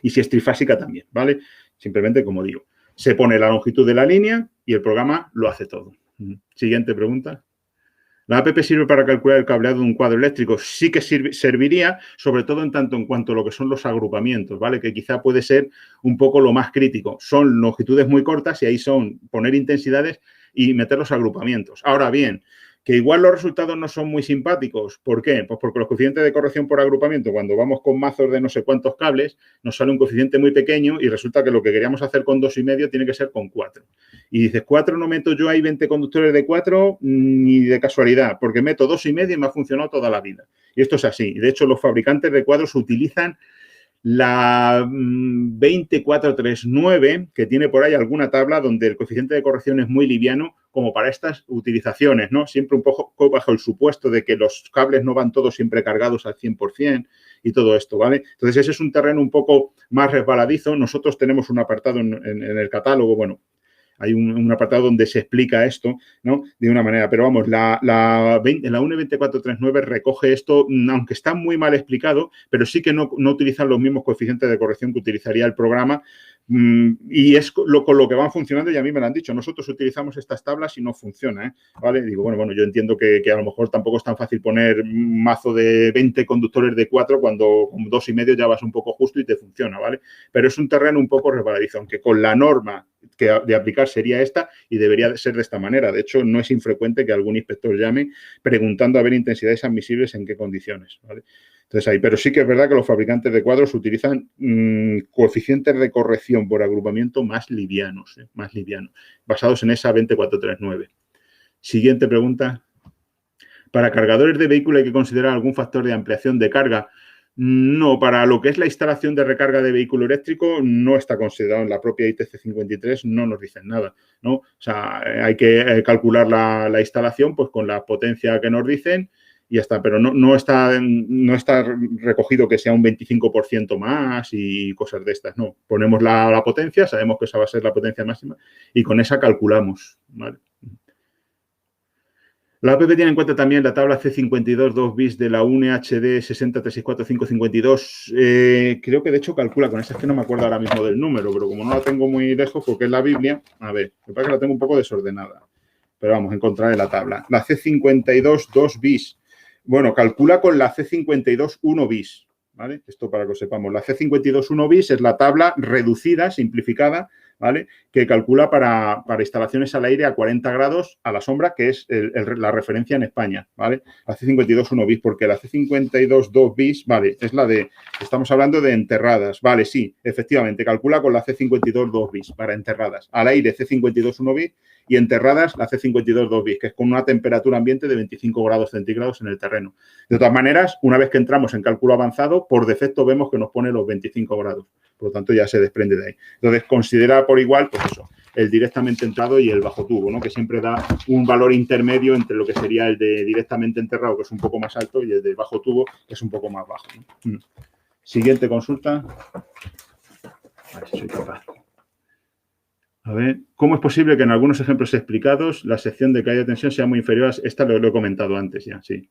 y si es trifásica también, ¿vale? Simplemente, como digo, se pone la longitud de la línea y el programa lo hace todo. Siguiente pregunta. La app sirve para calcular el cableado de un cuadro eléctrico. Sí que serviría, sobre todo en tanto en cuanto a lo que son los agrupamientos, ¿vale? Que quizá puede ser un poco lo más crítico. Son longitudes muy cortas y ahí son poner intensidades y meter los agrupamientos. Ahora bien, que igual los resultados no son muy simpáticos. ¿Por qué? Pues porque los coeficientes de corrección por agrupamiento, cuando vamos con mazos de no sé cuántos cables, nos sale un coeficiente muy pequeño y resulta que lo que queríamos hacer con 2,5 tiene que ser con 4. Y dices, 4 no meto yo ahí 20 conductores de 4 ni de casualidad, porque meto 2,5 y me ha funcionado toda la vida. Y esto es así. De hecho, los fabricantes de cuadros utilizan la 20439, que tiene por ahí alguna tabla donde el coeficiente de corrección es muy liviano, como para estas utilizaciones, ¿no? Siempre un poco bajo el supuesto de que los cables no van todos siempre cargados al 100% y todo esto, ¿vale? Entonces, ese es un terreno un poco más resbaladizo. Nosotros tenemos un apartado en el catálogo, bueno, hay un apartado donde se explica esto, ¿no? De una manera, pero vamos, la UNE 20439 recoge esto, aunque está muy mal explicado, pero sí que no utilizan los mismos coeficientes de corrección que utilizaría el programa, y es con lo que van funcionando, y a mí me lo han dicho. Nosotros utilizamos estas tablas y no funciona, ¿eh? ¿Vale? Digo, bueno, yo entiendo que a lo mejor tampoco es tan fácil poner un mazo de 20 conductores de 4 cuando con 2,5 ya vas un poco justo y te funciona, ¿vale? Pero es un terreno un poco resbaladizo, aunque con la norma que de aplicar sería esta y debería ser de esta manera. De hecho, no es infrecuente que algún inspector llame preguntando a ver intensidades admisibles en qué condiciones, ¿vale? Entonces, ahí, pero sí que es verdad que los fabricantes de cuadros utilizan coeficientes de corrección por agrupamiento más livianos, basados en esa 20439. Siguiente pregunta. ¿Para cargadores de vehículo hay que considerar algún factor de ampliación de carga? No, para lo que es la instalación de recarga de vehículo eléctrico no está considerado en la propia ITC 53, no nos dicen nada, ¿no? O sea, hay que calcular la instalación pues con la potencia que nos dicen y ya está, pero no está recogido que sea un 25% más y cosas de estas, no. Ponemos la potencia, sabemos que esa va a ser la potencia máxima y con esa calculamos, ¿vale? La app tiene en cuenta también la tabla C52 2 bis de la UNE HD 6036552. Creo que de hecho calcula con esa, es que no me acuerdo ahora mismo del número, pero como no la tengo muy lejos porque es la Biblia, a ver, me parece que la tengo un poco desordenada. Pero vamos, encontraré la tabla. La C52 2 bis. Bueno, calcula con la C52 1 bis, ¿vale? Esto para que lo sepamos. La C52 1 bis es la tabla reducida, simplificada, ¿vale? Que calcula para instalaciones al aire a 40 grados a la sombra, que es la referencia en España, ¿vale? La C52 1 bis, porque la C52 2 bis, ¿vale? Es la de, estamos hablando de enterradas, ¿vale? Sí, efectivamente, calcula con la C52 2 bis para enterradas. Al aire C52 1 bis y enterradas la C52 2 bis, que es con una temperatura ambiente de 25 grados centígrados en el terreno. De todas maneras, una vez que entramos en cálculo avanzado, por defecto vemos que nos pone los 25 grados. Por lo tanto, ya se desprende de ahí. Entonces, considera por igual, pues eso, el directamente entrado y el bajo tubo, ¿no? Que siempre da un valor intermedio entre lo que sería el de directamente enterrado, que es un poco más alto, y el de bajo tubo, que es un poco más bajo, ¿no? Siguiente consulta. A ver si soy capaz. A ver, ¿cómo es posible que en algunos ejemplos explicados la sección de caída de tensión sea muy inferior a esta? Lo he comentado antes ya, sí.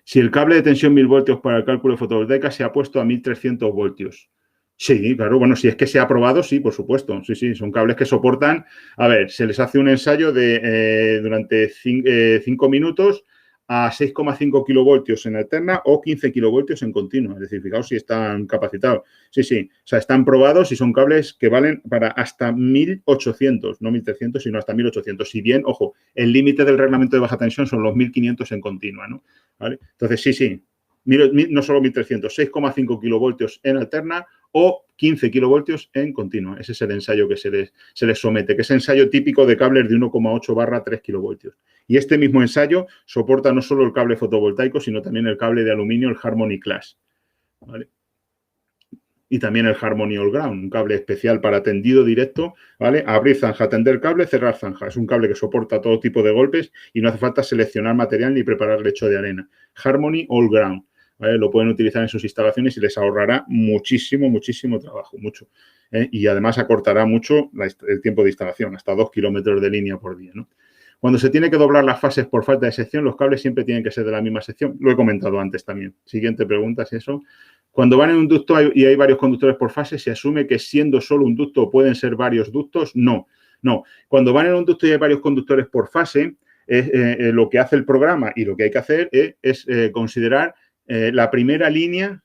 Si el cable de tensión 1000 voltios para el cálculo de fotovoltaica se ha puesto a 1300 voltios. Sí, claro, bueno, si es que se ha probado, sí, por supuesto. Sí, son cables que soportan. A ver, se les hace un ensayo de durante 5 minutos a 6,5 kilovoltios en alterna o 15 kilovoltios en continuo. Es decir, fijaos si están capacitados. Sí. O sea, están probados y son cables que valen para hasta 1800, no 1300, sino hasta 1800. Si bien, ojo, el límite del reglamento de baja tensión son los 1500 en continua, ¿no? ¿Vale? Entonces, sí. No solo 1300, 6,5 kilovoltios en alterna o 15 kilovoltios en continua. Ese es el ensayo que se les somete, que es ensayo típico de cables de 1,8/3 kilovoltios. Y este mismo ensayo soporta no solo el cable fotovoltaico, sino también el cable de aluminio, el Harmony Class, ¿vale? Y también el Harmony All Ground, un cable especial para tendido directo, ¿vale? Abrir zanja, tender cable, cerrar zanja. Es un cable que soporta todo tipo de golpes y no hace falta seleccionar material ni preparar lecho de arena. Harmony All Ground, ¿vale? Lo pueden utilizar en sus instalaciones y les ahorrará muchísimo trabajo, mucho. Y además acortará mucho el tiempo de instalación, hasta 2 kilómetros de línea por día, ¿no? Cuando se tiene que doblar las fases por falta de sección, los cables siempre tienen que ser de la misma sección. Lo he comentado antes también. Siguiente pregunta es eso. Cuando van en un ducto y hay varios conductores por fase, ¿se asume que siendo solo un ducto pueden ser varios ductos? No. Cuando van en un ducto y hay varios conductores por fase, lo que hace el programa y lo que hay que hacer es considerar la primera línea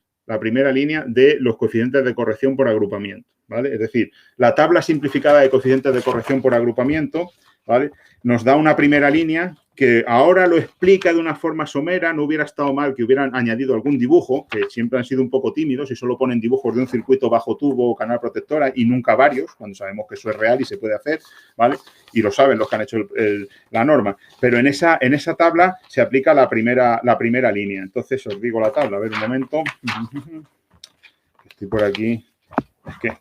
de los coeficientes de corrección por agrupamiento, ¿vale? Es decir, la tabla simplificada de coeficientes de corrección por agrupamiento, ¿vale? Nos da una primera línea que ahora lo explica de una forma somera. No hubiera estado mal que hubieran añadido algún dibujo, que siempre han sido un poco tímidos y solo ponen dibujos de un circuito bajo tubo o canal protectora y nunca varios, cuando sabemos que eso es real y se puede hacer, ¿vale? Y lo saben los que han hecho la norma. Pero en esa tabla se aplica la primera línea. Entonces, os digo la tabla. A ver, un momento. Estoy por aquí. Es que,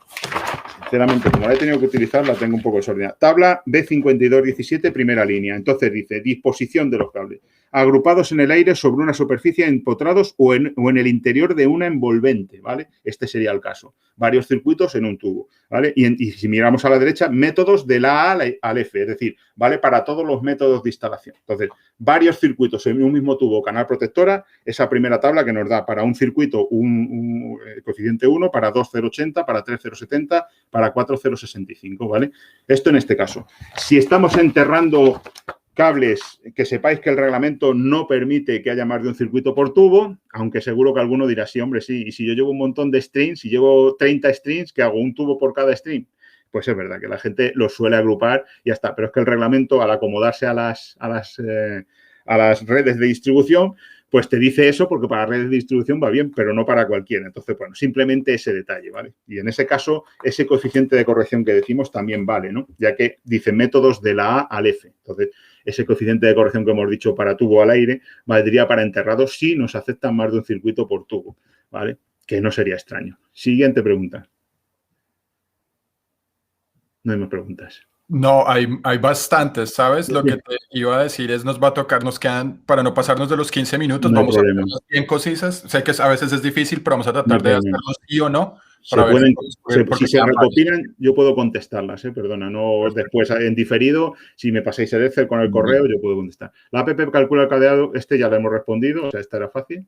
sinceramente, como la he tenido que utilizar, la tengo un poco desordenada. Tabla B5217, primera línea. Entonces dice, disposición de los cables. Agrupados en el aire sobre una superficie, empotrados o en el interior de una envolvente, ¿vale? Este sería el caso. Varios circuitos en un tubo, ¿vale? Y si miramos a la derecha, métodos de la A al F, es decir, vale para todos los métodos de instalación. Entonces, varios circuitos en un mismo tubo, canal protectora, esa primera tabla que nos da para un circuito un coeficiente 1, para 2, 0,80, para 3, 0,70, para 4, 0,65, ¿vale? Esto en este caso. Si estamos enterrando cables, que sepáis que el reglamento no permite que haya más de un circuito por tubo, aunque seguro que alguno dirá, sí, hombre, sí, y si yo llevo un montón de strings, si llevo 30 strings, ¿qué hago? ¿Un tubo por cada string? Pues es verdad que la gente los suele agrupar y ya está, pero es que el reglamento, al acomodarse a las redes de distribución, pues te dice eso porque para redes de distribución va bien, pero no para cualquiera. Entonces, bueno, simplemente ese detalle, ¿vale? Y en ese caso, ese coeficiente de corrección que decimos también vale, ¿no? Ya que dice métodos de la A al F. Entonces, ese coeficiente de corrección que hemos dicho para tubo al aire valdría para enterrados si nos aceptan más de un circuito por tubo, ¿vale? Que no sería extraño. Siguiente pregunta. No hay más preguntas. No, hay bastantes, ¿sabes? Lo que te iba a decir es, nos quedan, para no pasarnos de los 15 minutos, no vamos a hacerlas bien concisas. Sé que a veces es difícil, pero vamos a tratar de hacerlos sí o no. Si se recopilan, yo puedo contestarlas, perdona, no después en diferido. Si me pasáis el Excel con el correo, yo puedo contestar. La app calcula el cableado, ya lo hemos respondido, o sea, esta era fácil.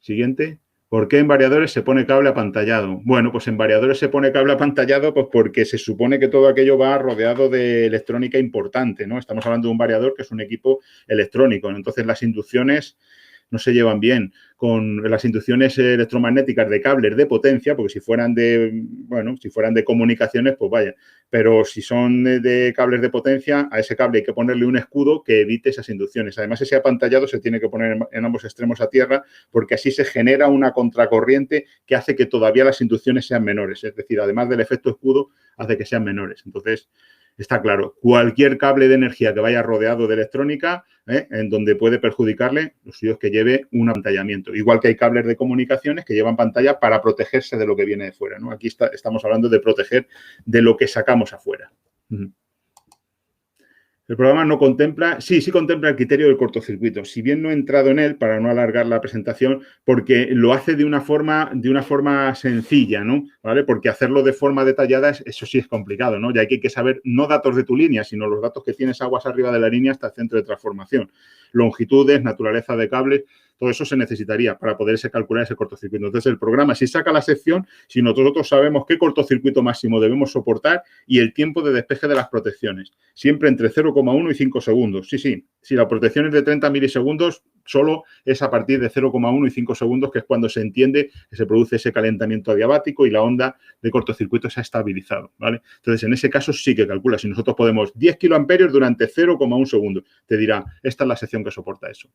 Siguiente. ¿Por qué en variadores se pone cable apantallado? Bueno, pues en variadores se pone cable apantallado pues porque se supone que todo aquello va rodeado de electrónica importante, ¿no? Estamos hablando de un variador que es un equipo electrónico, ¿no? Entonces las inducciones no se llevan bien con las inducciones electromagnéticas de cables de potencia, porque si fueran de comunicaciones, pues vaya. Pero si son de cables de potencia, a ese cable hay que ponerle un escudo que evite esas inducciones. Además, ese apantallado se tiene que poner en ambos extremos a tierra, porque así se genera una contracorriente que hace que todavía las inducciones sean menores. Es decir, además del efecto escudo, hace que sean menores. Entonces, está claro, cualquier cable de energía que vaya rodeado de electrónica, en donde puede perjudicarle, lo suyo es que lleve un apantallamiento. Igual que hay cables de comunicaciones que llevan pantalla para protegerse de lo que viene de fuera, ¿no? Aquí estamos hablando de proteger de lo que sacamos afuera. El programa no contempla, sí contempla el criterio del cortocircuito. Si bien no he entrado en él, para no alargar la presentación, porque lo hace de una forma sencilla, ¿no? ¿Vale? Porque hacerlo de forma detallada, eso sí es complicado, ¿no? Ya que hay que saber no datos de tu línea, sino los datos que tienes aguas arriba de la línea hasta el centro de transformación. Longitudes, naturaleza de cables, todo eso se necesitaría para poderse calcular ese cortocircuito. Entonces, el programa, si saca la sección, si nosotros sabemos qué cortocircuito máximo debemos soportar y el tiempo de despeje de las protecciones, siempre entre 0,1 y 5 segundos. Sí, si la protección es de 30 milisegundos, solo es a partir de 0,1 y 5 segundos, que es cuando se entiende que se produce ese calentamiento adiabático y la onda de cortocircuito se ha estabilizado, ¿vale? Entonces, en ese caso sí que calcula. Si nosotros podemos 10 kiloamperios durante 0,1 segundo, te dirá, esta es la sección que soporta eso.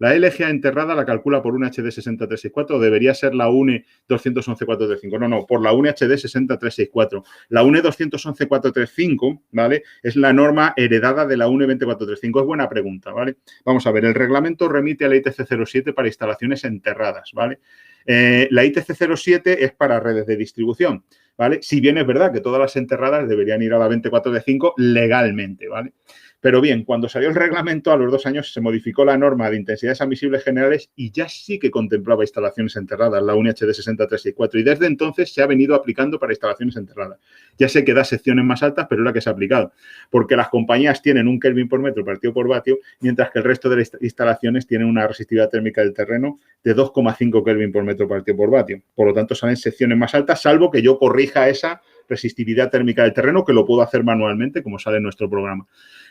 La LGA enterrada la calcula por una HD 60364 o debería ser la UNE 211435. No, por la UNE HD 60364. La UNE 211435, ¿vale? Es la norma heredada de la UNE 20435. Es buena pregunta, ¿vale? Vamos a ver, el reglamento remite a la ITC 07 para instalaciones enterradas, ¿vale? La ITC 07 es para redes de distribución, ¿vale? Si bien es verdad que todas las enterradas deberían ir a la 20435 legalmente, ¿vale? Pero bien, cuando salió el reglamento, a los 2 años se modificó la norma de intensidades admisibles generales y ya sí que contemplaba instalaciones enterradas, la UNE HD 60364, y desde entonces se ha venido aplicando para instalaciones enterradas. Ya sé que da secciones más altas, pero es la que se ha aplicado, porque las compañías tienen un Kelvin por metro partido por vatio, mientras que el resto de las instalaciones tienen una resistividad térmica del terreno de 2,5 Kelvin por metro partido por vatio. Por lo tanto, salen secciones más altas, salvo que yo corrija esa resistividad térmica del terreno, que lo puedo hacer manualmente, como sale en nuestro programa.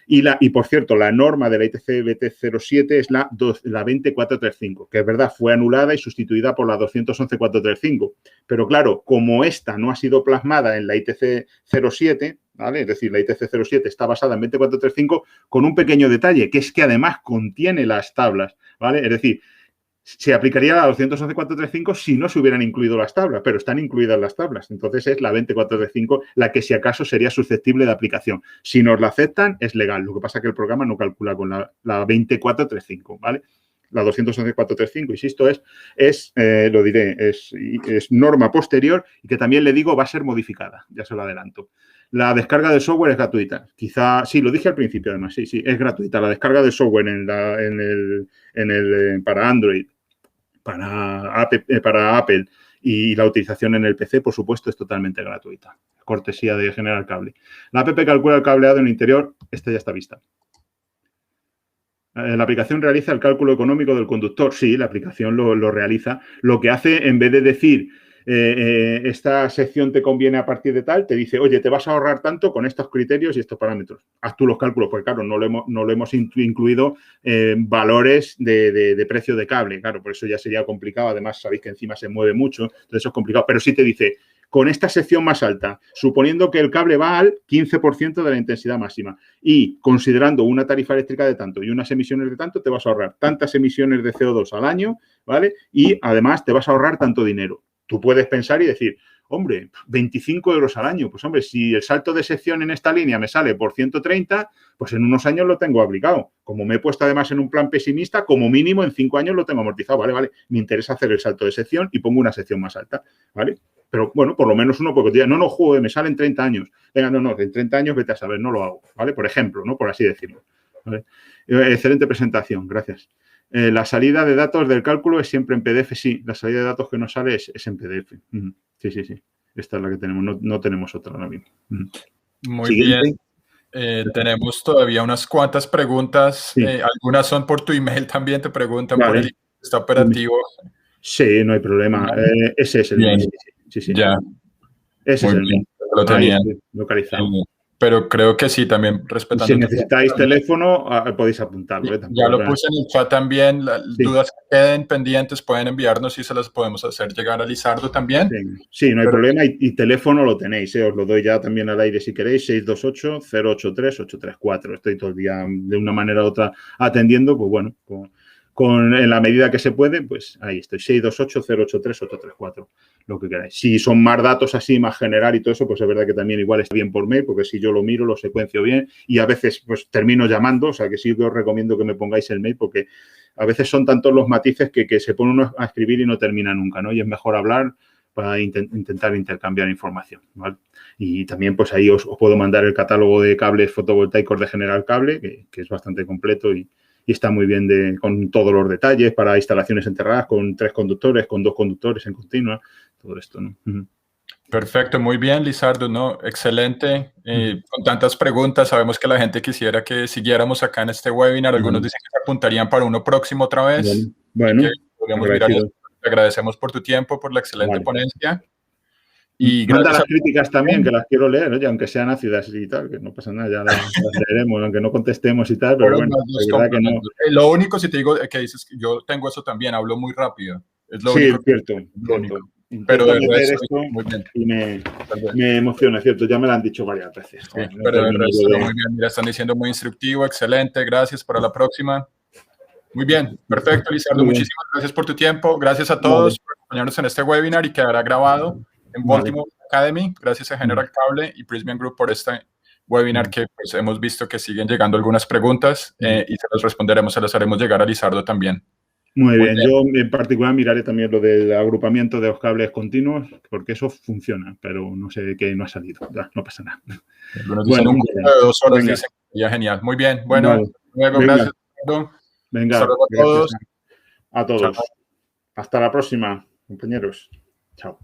Y por cierto, la norma de la ITC BT07 es la 20435, que es verdad, fue anulada y sustituida por la 211435. Pero claro, como esta no ha sido plasmada en la ITC 07, ¿vale? Es decir, la ITC 07 está basada en 20435 con un pequeño detalle, que es que además contiene las tablas, ¿vale? Es decir, se aplicaría la 211.435 si no se hubieran incluido las tablas, pero están incluidas las tablas. Entonces es la 20435 la que si acaso sería susceptible de aplicación. Si nos la aceptan, es legal. Lo que pasa es que el programa no calcula con la 20435, ¿vale? La 211.435, insisto, lo diré, es norma posterior y que también le digo va a ser modificada, ya se lo adelanto. La descarga de software es gratuita. Quizá, sí, lo dije al principio además, sí, es gratuita. La descarga de software para Android, para Apple y la utilización en el PC, por supuesto, es totalmente gratuita. Cortesía de General Cable. La app calcula el cableado en el interior. Esta ya está vista. La aplicación realiza el cálculo económico del conductor. Sí, la aplicación lo realiza. Lo que hace, en vez de decir esta sección te conviene a partir de tal, te dice, oye, te vas a ahorrar tanto con estos criterios y estos parámetros. Haz tú los cálculos, porque claro, no lo hemos incluido valores de precio de cable. Claro, por eso ya sería complicado. Además, sabéis que encima se mueve mucho, entonces eso es complicado. Pero sí te dice, con esta sección más alta, suponiendo que el cable va al 15% de la intensidad máxima y considerando una tarifa eléctrica de tanto y unas emisiones de tanto, te vas a ahorrar tantas emisiones de CO2 al año, ¿vale? Y además te vas a ahorrar tanto dinero. Tú puedes pensar y decir, hombre, 25 euros al año. Pues, hombre, si el salto de sección en esta línea me sale por 130, pues en unos años lo tengo aplicado. Como me he puesto además en un plan pesimista, como mínimo en 5 años lo tengo amortizado, ¿vale? Me interesa hacer el salto de sección y pongo una sección más alta, ¿vale? Pero, bueno, por lo menos uno puede decir, no, joder, me salen 30 años. Venga, no, en 30 años vete a saber, no lo hago, ¿vale? Por ejemplo, ¿no? Por así decirlo, ¿vale? Excelente presentación, gracias. La salida de datos del cálculo es siempre en PDF, sí. La salida de datos que nos sale es en PDF. Sí. Esta es la que tenemos, no tenemos otra ahora mismo. Muy Siguiente. Bien. Tenemos todavía unas cuantas preguntas. Sí. Algunas son por tu email también, te preguntan por el está operativo. Sí, no hay problema. Ese es el email. Sí. Ya. Ese es el email. Lo tenía localizado. Pero creo que sí, también respetando. Si necesitáis teléfono, podéis apuntarlo. Ya lo puse en el chat también. Las dudas que queden pendientes pueden enviarnos y se las podemos hacer llegar a Lizardo también. Sí, no hay problema. Y teléfono lo tenéis. Os lo doy ya también al aire si queréis. 628-083-834. Estoy todo el día de una manera u otra atendiendo. Pues bueno, en la medida que se puede, pues ahí estoy. 628-083-834. Lo que queráis. Si son más datos así, más general y todo eso, pues es verdad que también igual está bien por mail, porque si yo lo miro, lo secuencio bien y a veces pues termino llamando, o sea que sí que os recomiendo que me pongáis el mail porque a veces son tantos los matices que se pone uno a escribir y no termina nunca, ¿no? Y es mejor hablar para intentar intercambiar información, ¿vale? Y también pues ahí os puedo mandar el catálogo de cables fotovoltaicos de General Cable, que es bastante completo y está muy bien con todos los detalles para instalaciones enterradas, con 3 conductores, con 2 conductores en continua, todo esto, ¿no? Perfecto, muy bien, Lizardo, ¿no? Excelente. Con tantas preguntas, sabemos que la gente quisiera que siguiéramos acá en este webinar. Algunos dicen que se apuntarían para uno próximo otra vez. Bueno, te agradecemos por tu tiempo, por la excelente ponencia. Y manda las críticas también, que las quiero leer, oye, aunque sean ácidas y tal, que no pasa nada, ya las leeremos, aunque no contestemos y tal, pero bueno, es verdad que no. Lo único, si te digo, que dices que yo tengo eso también, hablo muy rápido. Es lo sí, único, es cierto. Pero de resto, muy bien. Y me emociona, ¿cierto? Ya me lo han dicho varias veces. Sí, pero de resto, muy bien. Mira, están diciendo muy instructivo, excelente, gracias, para la próxima. Muy bien, perfecto, Lizardo, muchísimas gracias por tu tiempo. Gracias a todos por acompañarnos en este webinar y quedará grabado en Baltimore Academy. Gracias a General Cable y Prysmian Group por este webinar que pues, hemos visto que siguen llegando algunas preguntas y se las responderemos, se las haremos llegar a Lizardo también. Muy bien. Yo en particular miraré también lo del agrupamiento de los cables continuos, porque eso funciona, pero no sé qué no ha salido. Ya, no pasa nada. Bueno, un curso de 2 horas dicen que ya genial. Muy bien. Bueno, luego, gracias. Venga, saludos a todos. A todos. Chao. Hasta la próxima, compañeros. Chao.